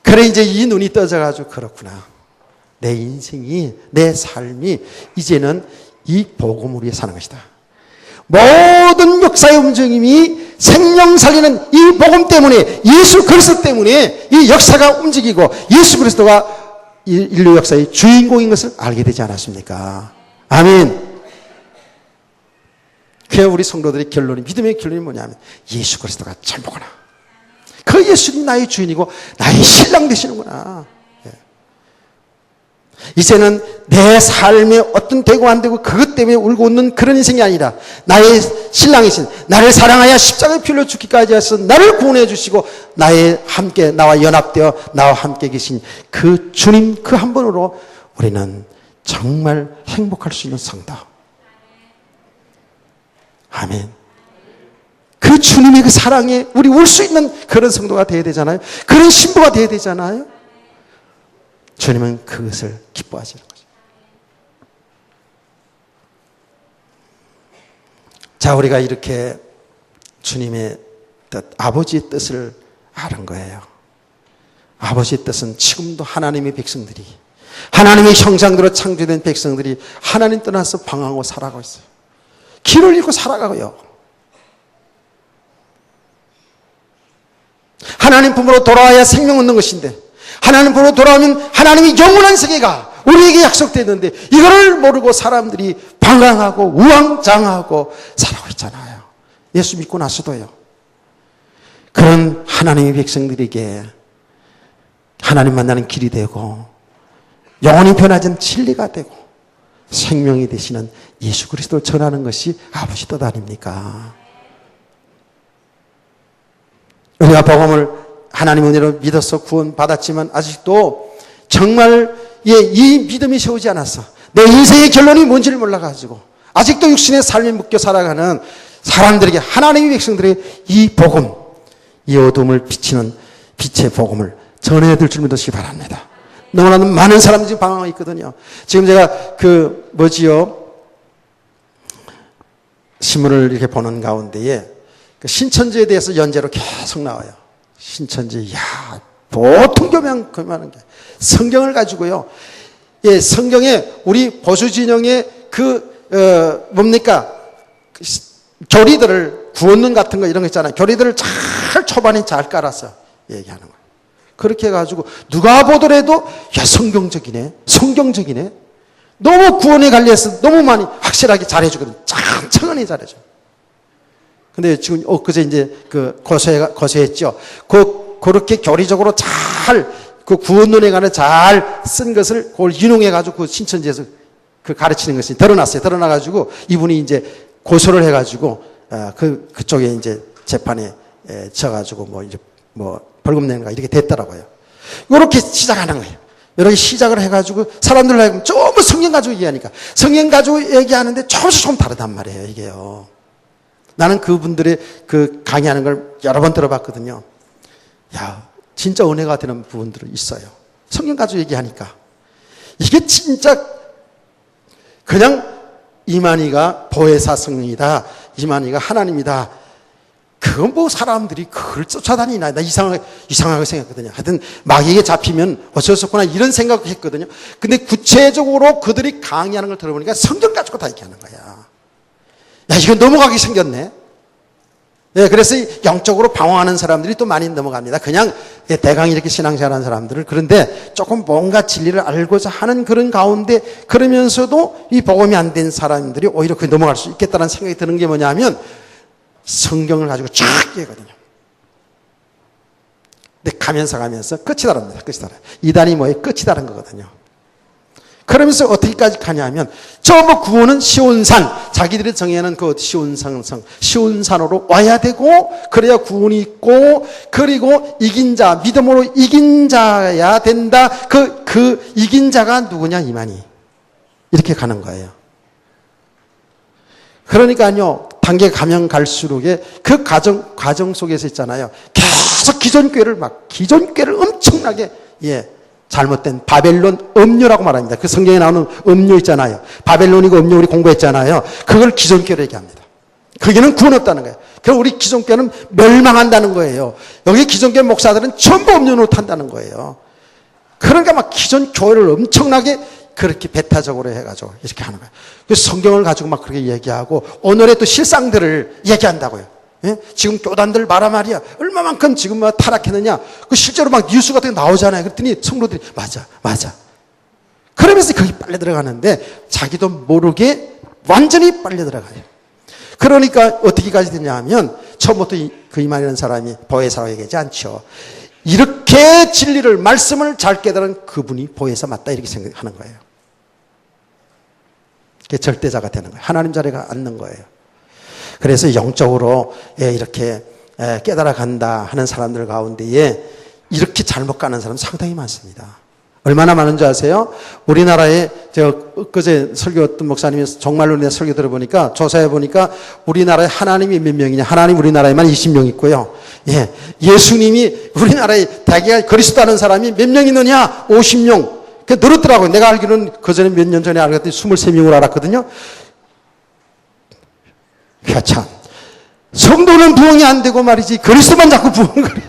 그래 이제 이 눈이 떠져가지고 그렇구나. 내 인생이, 내 삶이 이제는 이 복음을 위해 사는 것이다. 모든 역사의 움직임이 생명 살리는 이 복음 때문에, 예수 그리스도 때문에 이 역사가 움직이고 예수 그리스도가 인류 역사의 주인공인 것을 알게 되지 않았습니까? 아멘. 그냥 우리 성도들의 결론이, 믿음의 결론이 뭐냐면 예수 그리스도가 전부구나. 그 예수님이 나의 주인이고 나의 신랑 되시는구나. 예. 이제는 내 삶에 어떤 되고 안 되고 그것 때문에 울고 웃는 그런 인생이 아니라 나의 신랑이신, 나를 사랑하여 십자가에 피 흘려 죽기까지 하셔서 나를 구원해 주시고 나의 함께 나와 연합되어 나와 함께 계신 그 주님 그 한 분으로 우리는 정말 행복할 수 있는 성도. 아멘. 그 주님의 그 사랑에 우리 울 수 있는 그런 성도가 되어야 되잖아요. 그런 신부가 되어야 되잖아요. 주님은 그것을 기뻐하시는 거죠. 자, 우리가 이렇게 주님의 뜻, 아버지의 뜻을 아는 거예요. 아버지의 뜻은 지금도 하나님의 백성들이, 하나님의 형상대로 창조된 백성들이 하나님 떠나서 방황하고 살아가고 있어요. 길을 잃고 살아가고요. 하나님 품으로 돌아와야 생명 얻는 것인데, 하나님 품으로 돌아오면 하나님의 영원한 세계가 우리에게 약속되는데 이거를 모르고 사람들이 방황하고 우왕좌왕하고 살아가고 있잖아요. 예수 믿고 나서도요. 그런 하나님의 백성들에게 하나님 만나는 길이 되고 영원히 변하지 않는 진리가 되고 생명이 되시는 예수 그리스도를 전하는 것이 아버지 뜻 아닙니까? 우리가 복음을 하나님 은혜로 믿어서 구원받았지만 아직도 정말 이 믿음이 세우지 않았어. 내 인생의 결론이 뭔지를 몰라가지고 아직도 육신의 삶에 묶여 살아가는 사람들에게, 하나님의 백성들에게 이 복음, 이 어둠을 비치는 빛의 복음을 전해드릴 줄 믿으시기 바랍니다. 너무나도 많은 사람들이 지금 방황하고 있거든요. 지금 제가 신문을 이렇게 보는 가운데에 신천지에 대해서 연재로 계속 나와요. 신천지, 보통 교만한 게. 성경을 가지고요. 예, 성경에 우리 보수 진영의 교리들을, 구원론 같은 거 이런 거 있잖아요. 교리들을 잘 초반에 잘 깔아서 얘기하는 거예요. 그렇게 해가지고 누가 보더라도 성경적이네. 너무 구원에 관련해서 너무 많이 확실하게 잘해주거든요. 천천히 잘해줘요. 근데 지금 엊그제 이제 고소했죠. 그렇게 교리적으로 잘 구원론에 관해 잘 쓴 것을 그걸 인용해가지고 그 신천지에서 가르치는 것이 드러났어요. 드러나가지고 이분이 이제 고소를 해가지고 그쪽에 이제 재판에 져가지고 벌금 내는가 이렇게 됐더라고요. 이렇게 시작하는 거예요. 이렇게 시작을 해가지고 사람들 하여금 조금 성경 가지고 얘기하니까 성경 가지고 얘기하는데 조금 다르단 말이에요. 이게요. 나는 그분들의 강의하는 걸 여러 번 들어봤거든요. 진짜 은혜가 되는 부분들이 있어요. 성경 가지고 얘기하니까. 이게 진짜 그냥 이만희가 보혜사 성령이다. 이만희가 하나님이다. 그건 사람들이 그걸 쫓아다니나. 나 이상하게 생각했거든요. 하여튼 마귀에게 잡히면 어쩔 수 없구나 이런 생각을 했거든요. 근데 구체적으로 그들이 강의하는 걸 들어보니까 성경 가지고 다 얘기하는 거야. 이건 넘어가기 생겼네. 네, 그래서 영적으로 방황하는 사람들이 또 많이 넘어갑니다. 그냥 대강 이렇게 신앙생활하는 사람들을. 그런데 조금 뭔가 진리를 알고자 하는 그런 가운데 그러면서도 이 복음이 안 된 사람들이 오히려 그게 넘어갈 수 있겠다는 생각이 드는 게 뭐냐면 성경을 가지고 쫙 얘기하거든요. 근데 가면서 끝이 다릅니다. 끝이 달라요. 이단이 끝이 다른 거거든요. 그러면서 어떻게까지 가냐면 저 구원은 시온산, 자기들이 정해놓은 그 시온산으로 와야 되고 그래야 구원이 있고 그리고 이긴 자, 믿음으로 이긴 자야 된다. 그 이긴 자가 누구냐? 이만희. 이렇게 가는 거예요. 그러니까요, 단계 가면 갈수록에 그 과정 속에서 있잖아요. 계속 기존 꾀를 엄청나게, 잘못된 바벨론 음료라고 말합니다. 그 성경에 나오는 음료 있잖아요. 바벨론이고 음료 우리 공부했잖아요. 그걸 기존 꾀로 얘기합니다. 거기는 구원 없다는 거예요. 그럼 우리 기존 꾀는 멸망한다는 거예요. 여기 기존 꾀 목사들은 전부 음료 노릇한다는 거예요. 그러니까 막 기존 교회를 엄청나게 그렇게 배타적으로 해가지고 이렇게 하는 거예요. 그래서 성경을 가지고 막 그렇게 얘기하고 오늘의 또 실상들을 얘기한다고요. 예? 지금 교단들 말이야. 얼마만큼 지금 타락했느냐. 그 실제로 막 뉴스 같은 게 나오잖아요. 그랬더니 성도들이 맞아. 그러면서 거기 빨려 들어가는데 자기도 모르게 완전히 빨려 들어가요. 그러니까 어떻게까지 되냐 하면 처음부터 그 이만이라는 사람이 보혜사라고 얘기하지 않죠. 이렇게 진리를 말씀을 잘 깨달은 그분이 보혜사 맞다 이렇게 생각하는 거예요. 그게 절대자가 되는 거예요. 하나님 자리에 앉는 거예요. 그래서 영적으로 이렇게 깨달아 간다 하는 사람들 가운데에 이렇게 잘못 가는 사람 상당히 많습니다. 얼마나 많은지 아세요? 우리나라에 제가 엊그제 설교했던 목사님이 정말로 내 설교 들어보니까 조사해 보니까 우리나라에 하나님이 몇 명이냐? 하나님 우리나라에만 20명 있고요. 예수님이 우리나라에 대개 그리스도라는 사람이 몇 명 있느냐? 50명. 그 늘었더라고요. 내가 알기로는 그전에 몇 년 전에 알았더니 23명으로 알았거든요. 참 성도는 부흥이 안 되고 말이지 그리스도만 자꾸 부흥을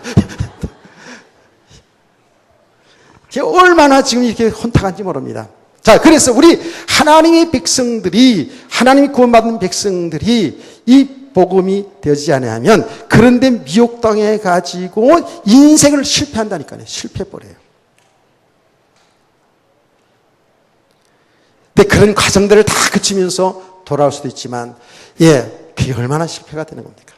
얼마나 지금 이렇게 혼탁한지 모릅니다. 자, 그래서 우리 하나님의 백성들이 하나님이 구원받은 백성들이 이 복음이 되지 않으면 그런데 미혹당해 가지고 인생을 실패한다니까요. 실패해버려요. 근데 그런 과정들을 다 거치면서 돌아올 수도 있지만 그게 얼마나 실패가 되는 겁니까?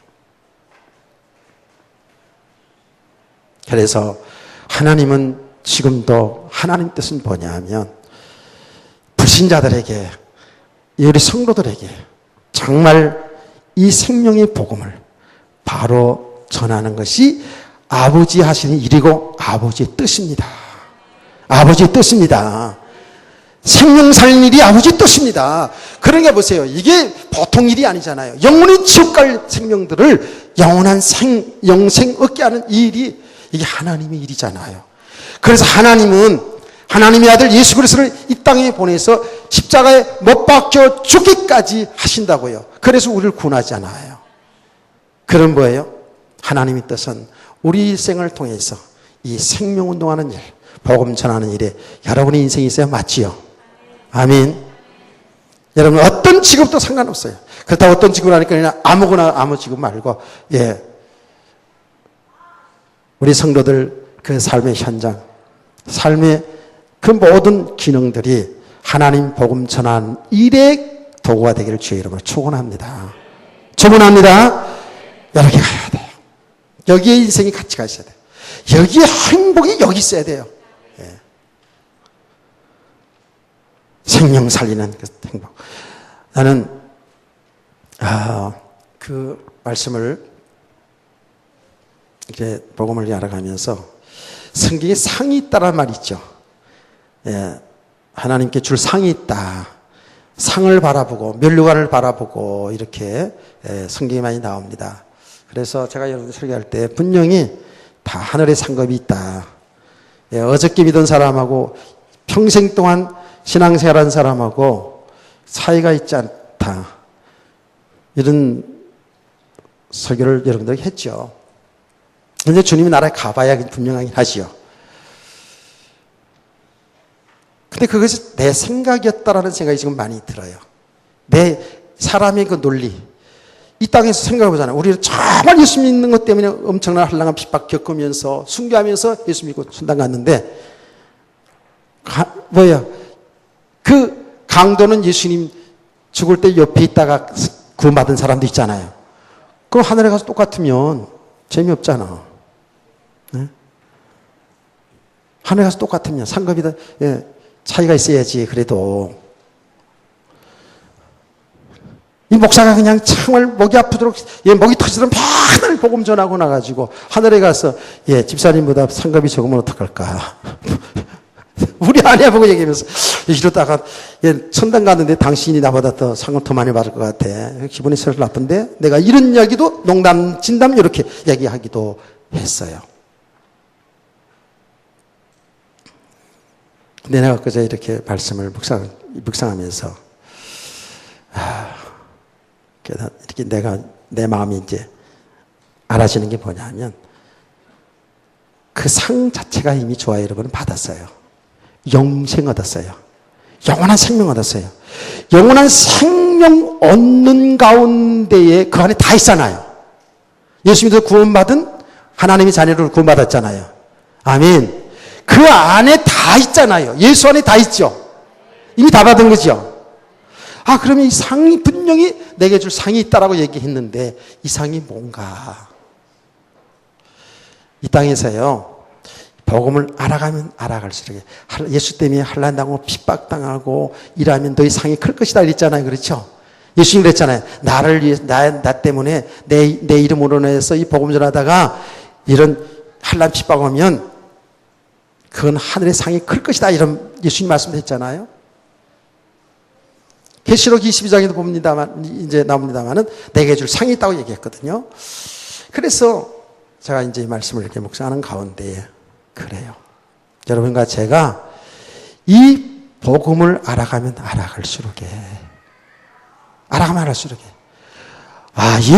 그래서 하나님은 지금도 하나님 뜻은 뭐냐 하면 불신자들에게 우리 성도들에게 정말 이 생명의 복음을 바로 전하는 것이 아버지 하시는 일이고 아버지의 뜻입니다. 아버지의 뜻입니다. 생명 살리는 일이 아버지 뜻입니다. 그러니까 보세요. 이게 보통 일이 아니잖아요. 영원히 지옥 갈 생명들을 영원한 영생 얻게 하는 이 일이 이게 하나님의 일이잖아요. 그래서 하나님은 하나님의 아들 예수 그리스도를 이 땅에 보내서 십자가에 못 박혀 죽기까지 하신다고요. 그래서 우리를 구원하잖아요. 그런 뭐예요? 하나님의 뜻은 우리 일생을 통해서 이 생명운동하는 일, 복음 전하는 일에 여러분의 인생이 있어야 맞지요? 아멘. 여러분 어떤 직업도 상관없어요. 그렇다고 어떤 직업을 하니까 그냥 아무거나 아무 직업 말고 우리 성도들 그 삶의 현장, 삶의 그 모든 기능들이 하나님 복음 전하는 일의 도구가 되기를 주의 이름으로 축원합니다. 축원합니다. 이렇게 가야 돼요. 여기에 인생이 같이 가셔야 돼요. 여기에 행복이 여기 있어야 돼요. 생명 살리는 그 행복. 나는 그 말씀을 이렇게 복음을 알아가면서 성경에 상이 있다란 말이 있죠. 하나님께 줄 상이 있다. 상을 바라보고 면류관을 바라보고 이렇게 성경이 많이 나옵니다. 그래서 제가 여러분들 설교할 때 분명히 다 하늘의 상급이 있다. 어저께 믿은 사람하고 평생 동안 신앙생활한 사람하고 차이가 있지 않다. 이런 설교를 여러분들에게 했죠. 근데 주님이 나라에 가봐야 분명하긴 하지요. 근데 그것이 내 생각이었다라는 생각이 지금 많이 들어요. 내 사람의 그 논리. 이 땅에서 생각해보잖아요. 우리는 정말 예수 믿는 것 때문에 엄청난 한량한 핍박 겪으면서 순교하면서 예수 믿고 순당 갔는데 그 강도는 예수님 죽을 때 옆에 있다가 구원받은 사람도 있잖아요. 그럼 하늘에 가서 똑같으면 재미없잖아. 네? 하늘에 가서 똑같으면 상급이다. 차이가 있어야지. 그래도 이 목사가 그냥 정말 목이 아프도록 목이 터지도록 맨날 복음 전하고 나가지고 하늘에 가서 집사님보다 상급이 적으면 어떡할까. 우리 아내 보고 얘기하면서 이러다가 천당 갔는데 당신이 나보다 더 상금 더 많이 받을 것 같아. 기분이 슬슬 나쁜데 내가 이런 이야기도 농담 진담 이렇게 얘기하기도 했어요. 근데 내가 그저 이렇게 말씀을 묵상하면서 이렇게 내 마음이 이제 알아지는 게 뭐냐면 그 상 자체가 이미 좋아요. 여러분 받았어요. 영생 얻었어요. 영원한 생명 얻었어요. 영원한 생명 얻는 가운데에 그 안에 다 있잖아요. 예수 믿어 구원받은 하나님의 자녀로 구원받았잖아요. 아멘. 그 안에 다 있잖아요. 예수 안에 다 있죠. 이미 다 받은 거죠. 그러면 이 상이 분명히 내게 줄 상이 있다라고 얘기했는데 이 상이 뭔가? 이 땅에서요. 복음을 알아가면 알아갈수록 예수 때문에 환난당하고 핍박당하고 이러면 너희 상이 클 것이다 이랬잖아요. 그렇죠? 예수님 그랬잖아요. 나를 위해 나 때문에 내 이름으로 해서 이 복음 전하다가 이런 환난 핍박 오면 그건 하늘의 상이 클 것이다 이런 예수님 말씀했잖아요. 계시록 22장에도 봅니다만 이제 나옵니다만은 내게 줄 상이 있다고 얘기했거든요. 그래서 제가 이제 이 말씀을 이렇게 묵상하는 가운데 그래요. 여러분과 제가 이 복음을 알아가면 알아갈수록에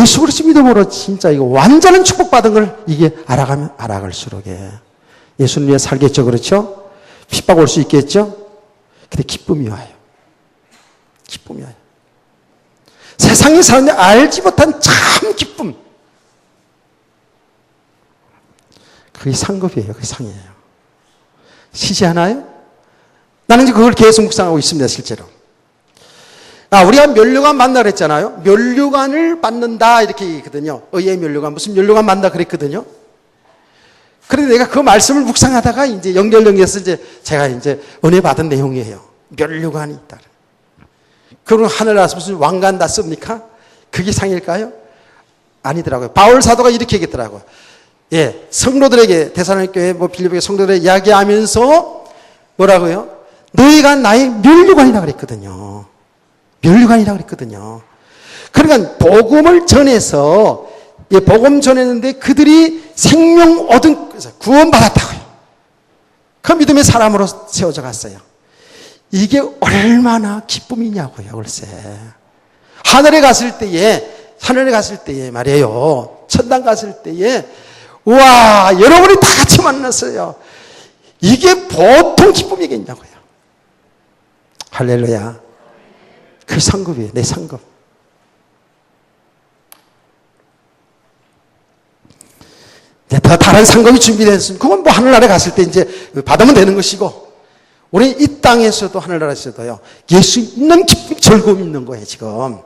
예수 그리스도 믿음으로 진짜 이거 완전한 축복받은 걸 이게 알아가면 알아갈수록에 예수님 위해 살겠죠. 그렇죠? 핍박 올 수 있겠죠? 근데 기쁨이 와요. 기쁨이 와요. 세상에 사는데 알지 못한 참 기쁨. 그게 상급이에요. 그게 상이에요. 시지 않아요? 나는 이제 그걸 계속 묵상하고 있습니다. 실제로. 우리가 면류관 만나 그랬잖아요. 면류관을 받는다 이렇게 얘기했거든요. 의의 면류관 무슨 면류관 만나 그랬거든요. 그런데 내가 그 말씀을 묵상하다가 이제 연결해서 이제 제가 이제 은혜 받은 내용이에요. 면류관이 있다. 그럼 하늘 나서 무슨 왕관 다 씁니까? 그게 상일까요? 아니더라고요. 바울 사도가 이렇게 얘기했더라고요. 성도들에게 데살로니가 교회 빌립보의 성도들에게 이야기하면서 뭐라고요? 너희가 나의 면류관이라 그랬거든요. 면류관이라 그랬거든요. 그러니까 복음을 전해서 복음 전했는데 그들이 생명 얻은 구원받았다고요. 그 믿음의 사람으로 세워져 갔어요. 이게 얼마나 기쁨이냐고요. 글쎄. 하늘에 갔을 때에 말이에요. 천당 갔을 때에 와, 여러분이 다 같이 만났어요. 이게 보통 기쁨이겠냐고요. 할렐루야. 그 상급이에요. 내 상급. 더 다른 상급이 준비됐으면 그건 뭐 하늘나라에 갔을 때 이제 받으면 되는 것이고 우리 이 땅에서도 하늘나라에서도요. 예수 있는 기쁨, 즐거움이 있는 거예요. 지금.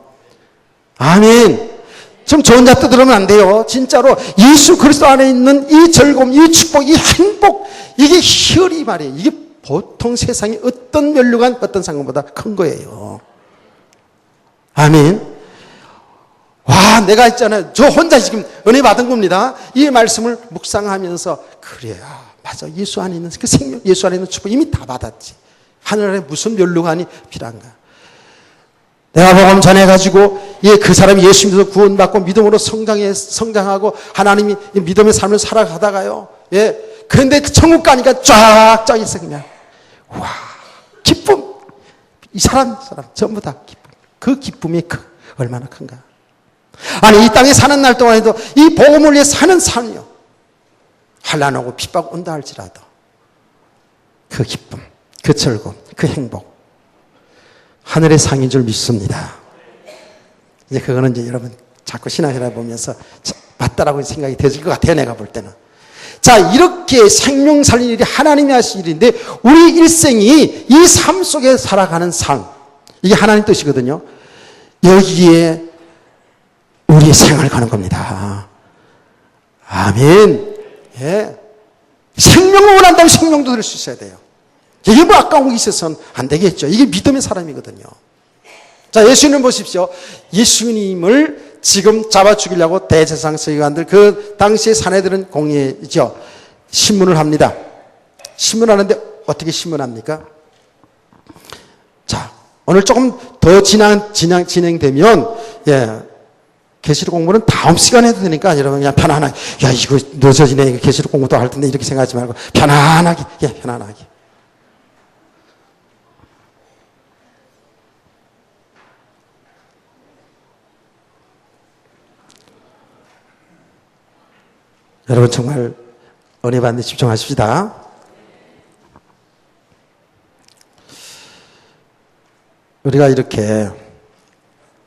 아멘. 좀 좋은 잡도 들으면 안 돼요. 진짜로 예수 그리스도 안에 있는 이 즐거움, 이 축복, 이 행복, 이게 희열이 말이에요. 이게 보통 세상에 어떤 면류관, 어떤 상급보다 큰 거예요. 아멘. 와, 내가 있잖아요. 저 혼자 지금 은혜 받은 겁니다. 이 말씀을 묵상하면서 그래요. 맞아. 예수 안에 있는 그 생명, 예수 안에 있는 축복 이미 다 받았지. 하늘에 무슨 면류관이 필요한가? 내가 복음 전해가지고 그 사람이 예수 믿어서 구원받고 믿음으로 성장하고 하나님이 믿음의 삶을 살아가다가요. 그런데 천국 가니까 쫙 있어 그냥. 와, 기쁨. 이 사람 전부 다 기쁨. 그 기쁨이 얼마나 큰가. 아니 이 땅에 사는 날 동안에도 이 복음을 위해 사는 삶이요. 환난 오고 핍박 온다 할지라도 그 기쁨, 그 즐거움, 그 행복. 하늘의 상인 줄 믿습니다. 이제 그거는 이제 여러분 자꾸 신앙생활 보면서 맞다라고 생각이 되질 것 같아요. 내가 볼 때는. 자, 이렇게 생명 살리는 일이 하나님이 하신 일인데 우리 일생이 이 삶 속에 살아가는 삶. 이게 하나님 뜻이거든요. 여기에 우리의 생을 가는 겁니다. 아멘. 생명을 원한다면 생명도 들 수 있어야 돼요. 이게 뭐 아까운 게 있어서는 안 되겠죠. 이게 믿음의 사람이거든요. 자, 예수님 보십시오. 예수님을 지금 잡아 죽이려고 대제사장 서기관들, 그 당시에 사내들은 공예죠. 신문을 합니다. 신문하는데 어떻게 신문합니까? 자, 오늘 조금 더 진행되면, 계시록 공부는 다음 시간에 해도 되니까 여러분 그냥 편안하게, 이거 늦어지네. 이거 계시록 공부도 할 텐데 이렇게 생각하지 말고 편안하게, 편안하게. 여러분 정말 은혜 받는 데 집중하십시다. 우리가 이렇게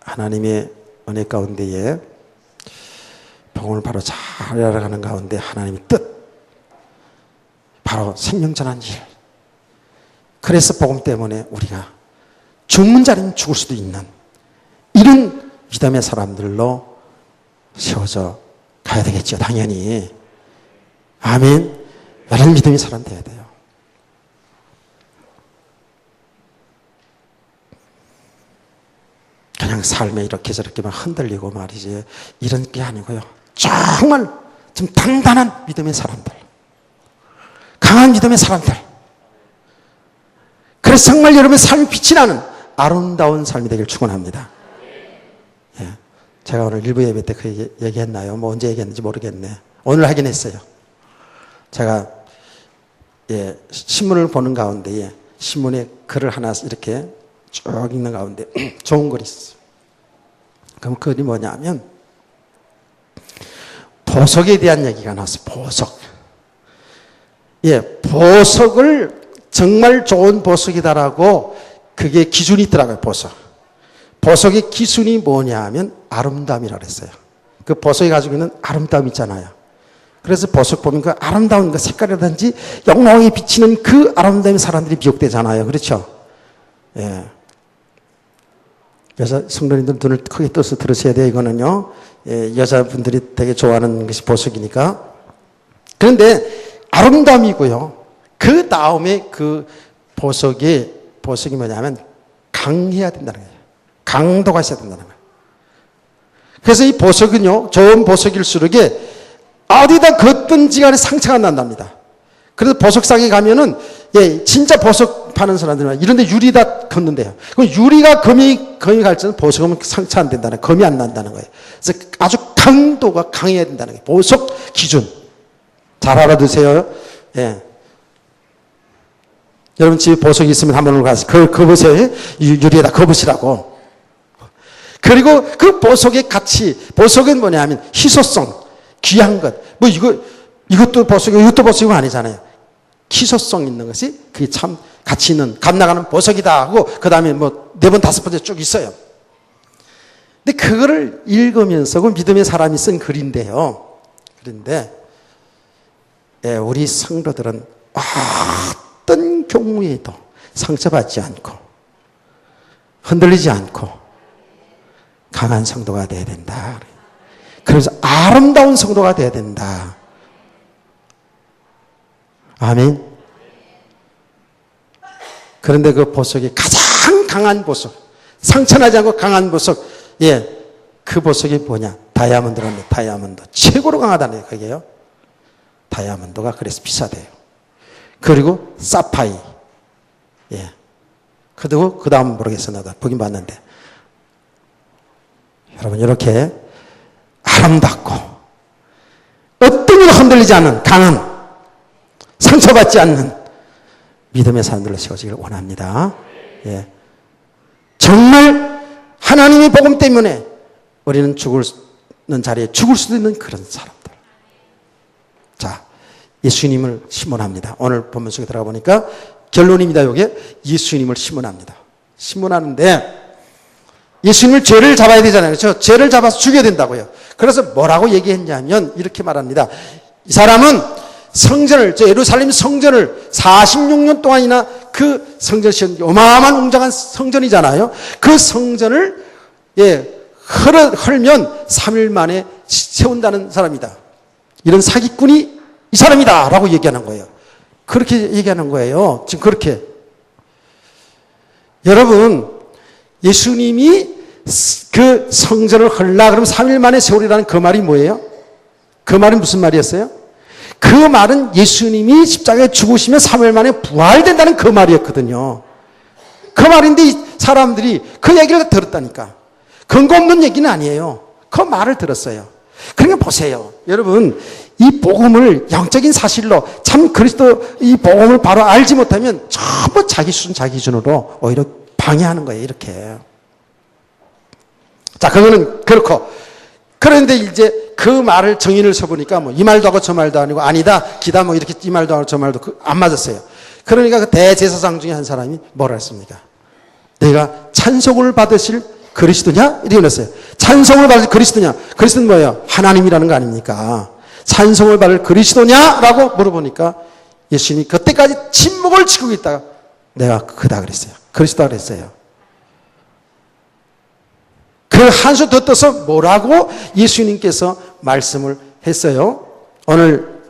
하나님의 은혜 가운데에 복음을 바로 잘 알아가는 가운데 하나님의 뜻, 바로 생명 전환 일. 그래서 복음 때문에 우리가 죽는 자리는 죽을 수도 있는 이런 믿음의 사람들로 세워져 가야 되겠죠. 당연히. 아멘. 나는 믿음의 사람 돼야 돼요. 그냥 삶에 이렇게 저렇게만 흔들리고 말이지 이런 게 아니고요. 정말 좀 단단한 믿음의 사람들, 강한 믿음의 사람들. 그래서 정말 여러분의 삶이 빛이 나는 아름다운 삶이 되길 축원합니다. 제가 오늘 일부 예배 때 그 얘기했나요? 뭐 언제 얘기했는지 모르겠네. 오늘 하긴 했어요. 제가 신문을 보는 가운데에 신문에 글을 하나 이렇게 쭉 읽는 가운데 좋은 글이 있어요. 그럼 그 글이 뭐냐면 보석에 대한 얘기가 나왔어요. 보석. 보석을 정말 좋은 보석이다라고 그게 기준이 있더라고요. 보석의 기준이 뭐냐 하면 아름다움이라고 했어요. 그 보석이 가지고 있는 아름다움 있잖아요. 그래서 보석 보면 그 아름다운 그 색깔이라든지 영롱하게 비치는 그 아름다움의 사람들이 미혹되잖아요. 그렇죠? 그래서 성도님들 눈을 크게 떠서 들으셔야 돼요. 이거는요. 여자분들이 되게 좋아하는 것이 보석이니까. 그런데 아름다움이고요. 그 다음에 그 보석이 뭐냐면 강해야 된다는 거예요. 강도가 있어야 된다는 거예요. 그래서 이 보석은요, 좋은 보석일수록 어디다 걷든지 간에 상처가 난답니다. 그래서 보석상에 가면은, 진짜 보석 파는 사람들은 이런데 유리다 걷는데요. 그럼 유리가 금이 갈 때는 보석은 상처 안 된다는, 금이 안 난다는 거예요. 그래서 아주 강도가 강해야 된다는 거예요. 보석 기준. 잘 알아두세요. 여러분 집에 보석이 있으면 한번 가서 그보세요. 유리에다 그보시라고. 그리고 그 보석의 가치, 보석은 뭐냐 하면 희소성, 귀한 것. 뭐 이것도 보석이고 이것도 보석이 아니잖아요. 희소성 있는 것이 그게 참 가치 있는, 값 나가는 보석이다 하고 그 다음에 뭐 4번, 5번째 쭉 있어요. 근데 그거를 읽으면서 그 믿음의 사람이 쓴 글인데요. 그런데 우리 성도들은 어떤 경우에도 상처받지 않고 흔들리지 않고 강한 성도가 돼야 된다. 그래서 아름다운 성도가 돼야 된다. 아멘. 그런데 그 보석이 가장 강한 보석, 상처나지 않고 강한 보석, 그 보석이 뭐냐? 다이아몬드랍니다. 다이아몬드. 최고로 강하다는 거예요. 다이아몬드가 그래서 비싸대요. 그리고 사파이. 그리고 그 다음 모르겠어. 나도 보긴 봤는데. 여러분, 이렇게 아름답고 어떤 일도 흔들리지 않는 강한, 상처받지 않는 믿음의 사람들로 세워지기를 원합니다. 정말 하나님의 복음 때문에 우리는 죽는 자리에 죽을 수도 있는 그런 사람들. 자, 예수님을 신문합니다. 오늘 본문 속에 들어가 보니까 결론입니다. 이게 예수님을 신문합니다. 신문하는데 예수님을 죄를 잡아야 되잖아요. 그렇죠? 죄를 잡아서 죽여야 된다고요. 그래서 뭐라고 얘기했냐면 이렇게 말합니다. 이 사람은 성전을, 예루살렘 성전을 46년 동안이나 그 성전을 지은 어마어마한 웅장한 성전이잖아요. 그 성전을 헐면 3일 만에 세운다는 사람이다. 이런 사기꾼이 이 사람이다 라고 얘기하는 거예요. 그렇게 얘기하는 거예요. 지금 그렇게. 여러분, 예수님이 그 성전을 헐라 그러면 3일 만에 세우리라는 그 말이 뭐예요? 그 말은 무슨 말이었어요? 그 말은 예수님이 십자가에 죽으시면 3일 만에 부활된다는 그 말이었거든요. 그 말인데 사람들이 그 얘기를 들었다니까. 근거 없는 얘기는 아니에요. 그 말을 들었어요. 그러니까 보세요. 여러분, 이 복음을 영적인 사실로 참 그리스도 이 복음을 바로 알지 못하면 전부 자기 수준, 자기 기준으로 오히려 방해하는 거예요. 이렇게. 자, 그거는 그렇고. 그런데 이제 그 말을 정인을 써보니까 뭐 이 말도 하고 저 말도 아니고 아니다, 기다 뭐 이렇게 이 말도 하고 저 말도 안 맞았어요. 그러니까 그 대제사장 중에 한 사람이 뭐라 했습니까? 내가 찬송을 받으실 그리스도냐? 이렇게 그랬어요. 찬송을 받을 그리스도냐? 그리스도는 뭐예요? 하나님이라는 거 아닙니까? 찬송을 받을 그리스도냐? 라고 물어보니까 예수님이 그때까지 침묵을 지키고 있다가 내가 그다 그랬어요. 그리스도다 그랬어요. 그 한 수 더 떠서 뭐라고 예수님께서 말씀을 했어요? 오늘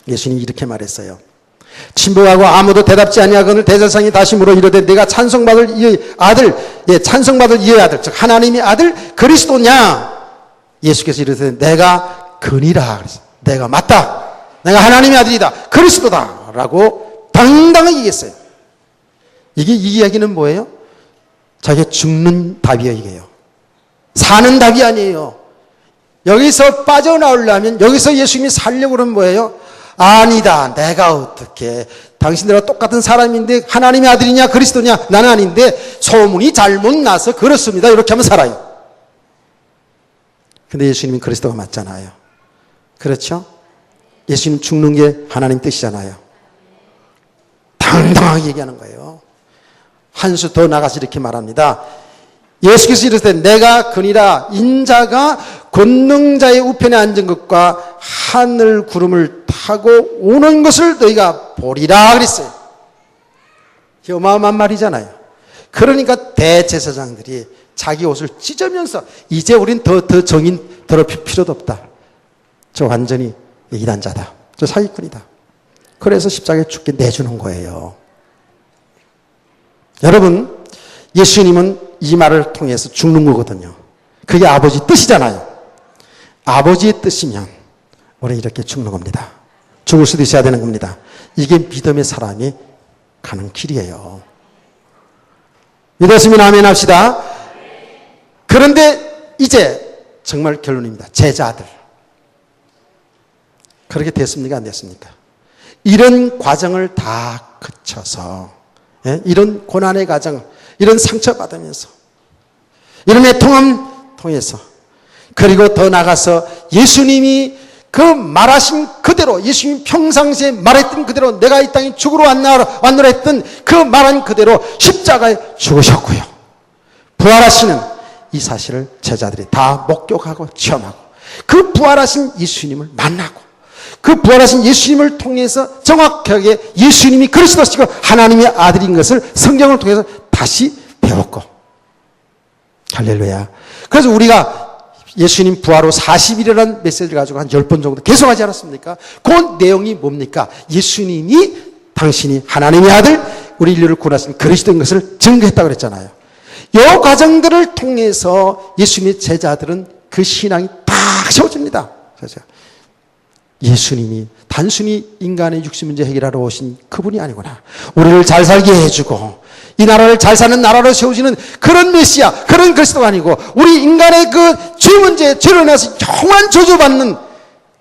예수님이 이렇게 말했어요. 침묵하고 아무도 대답지 아니하거늘 대제사장이 다시 물어 이르되 내가 찬송받을 이의 아들, 찬송받을 이의 아들, 즉 하나님의 아들 그리스도냐? 예수께서 이르되 내가 그니라 그랬어요. 내가 맞다. 내가 하나님의 아들이다. 그리스도다. 라고 당당하게 얘기했어요. 이 이야기는 뭐예요? 자기가 죽는 답이에요, 이게요. 사는 답이 아니에요. 여기서 빠져나오려면, 여기서 예수님이 살려고 그러면 뭐예요? 아니다. 내가 어떻게, 당신들과 똑같은 사람인데 하나님의 아들이냐 그리스도냐? 나는 아닌데 소문이 잘못 나서 그렇습니다. 이렇게 하면 살아요. 근데 예수님이 그리스도가 맞잖아요. 그렇죠? 예수님 죽는 게 하나님 뜻이잖아요. 당당하게 얘기하는 거예요. 한 수 더 나가서 이렇게 말합니다. 예수께서 이르시되 내가 그니라 인자가 권능자의 우편에 앉은 것과 하늘 구름을 타고 오는 것을 너희가 보리라 그랬어요. 어마어마한 말이잖아요. 그러니까 대제사장들이 자기 옷을 찢으면서 이제 우린 더 정인 더럽힐 필요도 없다. 저 완전히 이단자다. 저 사기꾼이다. 그래서 십자가에 죽게 내주는 거예요. 여러분, 예수님은 이 말을 통해서 죽는 거거든요. 그게 아버지 뜻이잖아요. 아버지의 뜻이면 우리 이렇게 죽는 겁니다. 죽을 수도 있어야 되는 겁니다. 이게 믿음의 사람이 가는 길이에요. 믿었으면 아멘 합시다. 그런데 이제 정말 결론입니다. 제자들. 그렇게 됐습니까? 안 됐습니까? 이런 과정을 다 거쳐서, 이런 고난의 과정, 이런 상처받으면서, 이런 애통함 통해서, 그리고 더 나가서 예수님이 그 말하신 그대로, 예수님이 평상시에 말했던 그대로 내가 이 땅에 죽으러 왔노라 했던 그 말한 그대로 십자가에 죽으셨고요. 부활하시는 이 사실을 제자들이 다 목격하고 체험하고 그 부활하신 예수님을 만나고 그 부활하신 예수님을 통해서 정확하게 예수님이 그리스도시고 하나님의 아들인 것을 성경을 통해서 다시 배웠고, 할렐루야. 그래서 우리가 예수님 부활 후 40일이라는 메시지를 가지고 한 10번 정도 계속하지 않았습니까? 그 내용이 뭡니까? 예수님이 당신이 하나님의 아들, 우리 인류를 구원하신 그리스도인 것을 증거했다고 그랬잖아요. 이 과정들을 통해서 예수님의 제자들은 그 신앙이 딱 세워집니다. 그래서 예수님이 단순히 인간의 육신 문제 해결하러 오신 그분이 아니구나. 우리를 잘 살게 해주고 이 나라를 잘 사는 나라로 세우시는 그런 메시아, 그런 그리스도가 아니고 우리 인간의 그 죄 문제, 죄로 인해서 영원한 저주받는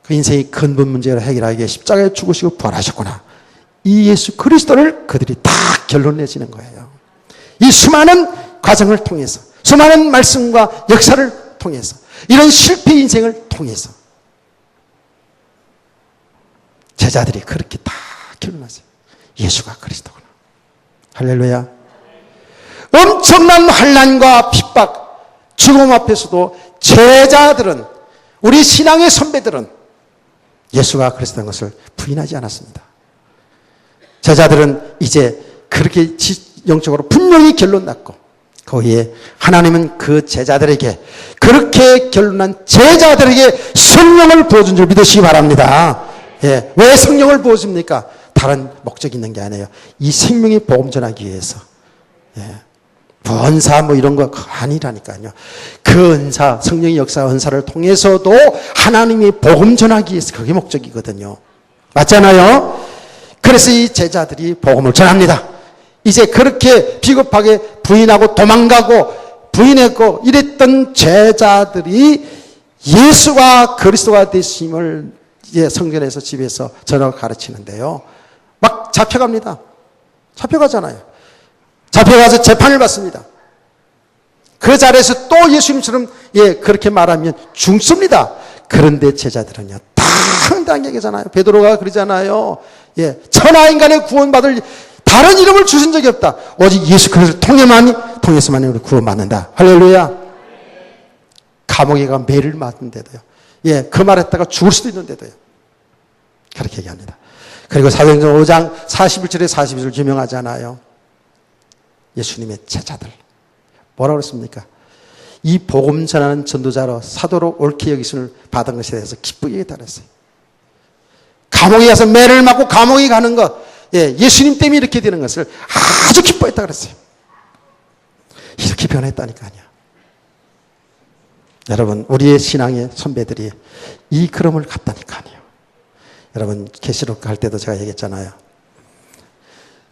그 인생의 근본 문제를 해결하기 위해 십자가에 죽으시고 부활하셨구나. 이 예수 그리스도를 그들이 다 결론 내지는 거예요. 이 수많은 과정을 통해서, 수많은 말씀과 역사를 통해서, 이런 실패 인생을 통해서 제자들이 그렇게 다 결론하세요. 예수가 그리스도구나. 할렐루야. 엄청난 환난과 핍박, 죽음 앞에서도 제자들은, 우리 신앙의 선배들은 예수가 그리스도인 것을 부인하지 않았습니다. 제자들은 이제 그렇게 영적으로 분명히 결론 났고, 거기에 하나님은 그 제자들에게, 그렇게 결론난 제자들에게 성령을 부어준 줄 믿으시기 바랍니다. 왜 성령을 부어줍니까? 다른 목적이 있는 게 아니에요. 이 생명의 복음 전하기 위해서. 예. 은사 뭐 이런 거 아니라니까요. 그 은사, 성령의 역사 은사를 통해서도 하나님의 복음 전하기 위해서 그게 목적이거든요. 맞잖아요. 그래서 이 제자들이 복음을 전합니다. 이제 그렇게 비겁하게 부인하고 도망가고 부인했고 이랬던 제자들이 예수가 그리스도가 되심을 이제 성전에서 집에서 전하고 가르치는데요. 막 잡혀갑니다. 잡혀가잖아요. 잡혀가서 재판을 받습니다. 그 자리에서 또 예수님처럼 그렇게 말하면 죽습니다. 그런데 제자들은요, 당당하게 잖아요. 베드로가 그러잖아요. 천하인간의 구원받을 다른 이름을 주신 적이 없다. 오직 예수 그리스도를 통해서만이 우리 구원받는다. 할렐루야. 감옥에 가 매를 맞는데도요. 그 말했다가 죽을 수도 있는데도요. 그렇게 얘기합니다. 그리고 사도행전 5장 41절에 42절 유명하잖아요. 예수님의 제자들. 뭐라고 그랬습니까? 이 복음 전하는 전도자로 사도로 옳게 여기심을 받은 것에 대해서 기쁘게 얘기했다 그랬어요. 감옥에 가서 매를 맞고 감옥에 가는 것, 예수님 때문에 이렇게 되는 것을 아주 기뻐했다 그랬어요. 이렇게 변했다니까요. 여러분, 우리의 신앙의 선배들이 이 걸음을 갔다니까요. 여러분, 계시록 갈 때도 제가 얘기했잖아요.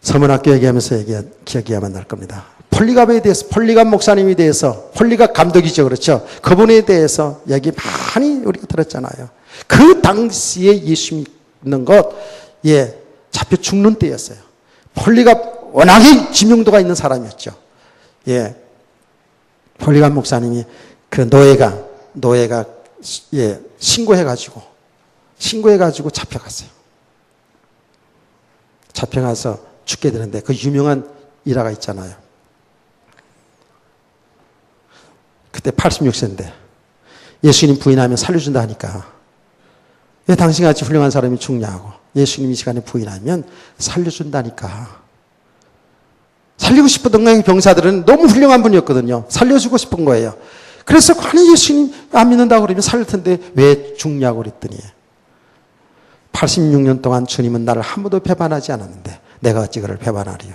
서문학교 얘기하면서 기억해야만 날 겁니다. 폴리갑에 대해서, 폴리갑 목사님에 대해서, 폴리갑 감독이죠. 그렇죠? 그분에 대해서 얘기 많이 우리가 들었잖아요. 그 당시에 예수 믿는 것, 잡혀 죽는 때였어요. 폴리갑 워낙에 지명도가 있는 사람이었죠. 폴리갑 목사님이 그 노예가 신고해가지고 잡혀갔어요. 잡혀가서 죽게 되는데 그 유명한 일화가 있잖아요. 그때 86세인데 예수님 부인하면 살려준다 하니까 왜 당신같이 훌륭한 사람이 죽냐고. 예수님 이 시간에 부인하면 살려준다니까. 살리고 싶었던 거예요. 병사들은 너무 훌륭한 분이었거든요. 살려주고 싶은 거예요. 그래서 아니 예수님 안 믿는다고 그러면 살릴 텐데 왜 죽냐고 그랬더니 86년 동안 주님은 나를 한 번도 배반하지 않았는데 내가 어찌 그를 배반하리요.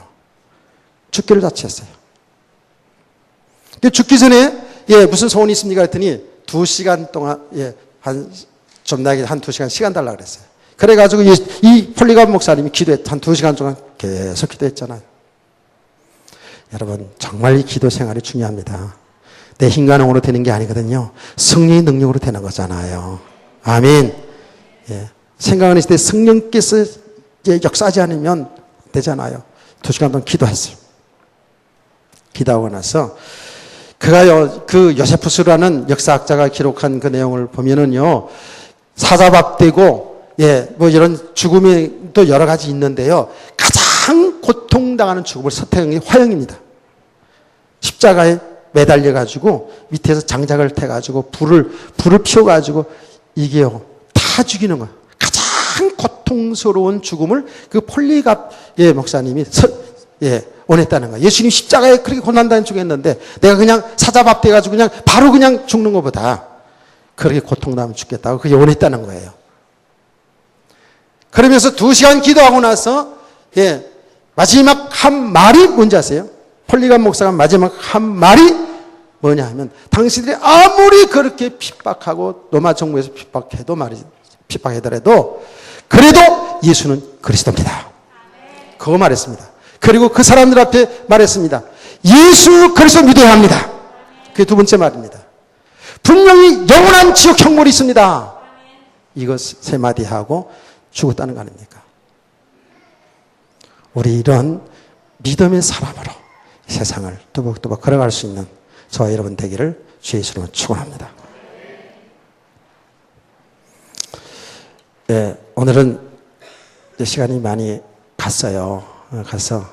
죽기를 자처했어요. 죽기 전에 무슨 소원이 있습니까? 했더니 2시간 동안 좀 나게 한 2시간 시간 달라고 그랬어요. 그래가지고 이 폴리갑 목사님이 기도했 한 2시간 동안 계속 기도했잖아요. 여러분 정말 이 기도 생활이 중요합니다. 내 힘가능으로 되는 게 아니거든요. 성령의 능력으로 되는 거잖아요. 아멘. 생각은 했을 때 성령께서 역사하지 않으면 되잖아요. 2시간 동안 기도했어요. 기도하고 나서 그가요, 그 요세푸스라는 역사학자가 기록한 그 내용을 보면은요, 사자밥되고, 뭐 이런 죽음이 또 여러 가지 있는데요, 가장 고통당하는 죽음을 선택한 게 화형입니다. 십자가에 매달려가지고 밑에서 장작을 태가지고 불을 피워가지고 이게요, 다 죽이는 거예요. 가장 고통스러운 죽음을 그 폴리갑 목사님이 원했다는 거예요. 예수님 십자가에 그렇게 고난당한 죽였는데 내가 그냥 사자밥 돼가지고 그냥 바로 그냥 죽는 것보다 그렇게 고통당하면 죽겠다고 그게 원했다는 거예요. 그러면서 2시간 기도하고 나서 마지막 한 말이 뭔지 아세요? 폴리갑 목사가 마지막 한 말이 뭐냐 하면 당신들이 아무리 그렇게 핍박하고 로마 정부에서 핍박하더라도 그래도 예수는 그리스도입니다. 그거 말했습니다. 그리고 그 사람들 앞에 말했습니다. 예수 그리스도 믿어야 합니다. 그게 두 번째 말입니다. 분명히 영원한 지옥 형벌이 있습니다. 이거 세 마디 하고 죽었다는 거 아닙니까? 우리 이런 믿음의 사람으로 세상을 뚜벅뚜벅 걸어갈 수 있는 저와 여러분 되기를 주의 이름으로 축원합니다. 오늘은 시간이 많이 갔어요. 가서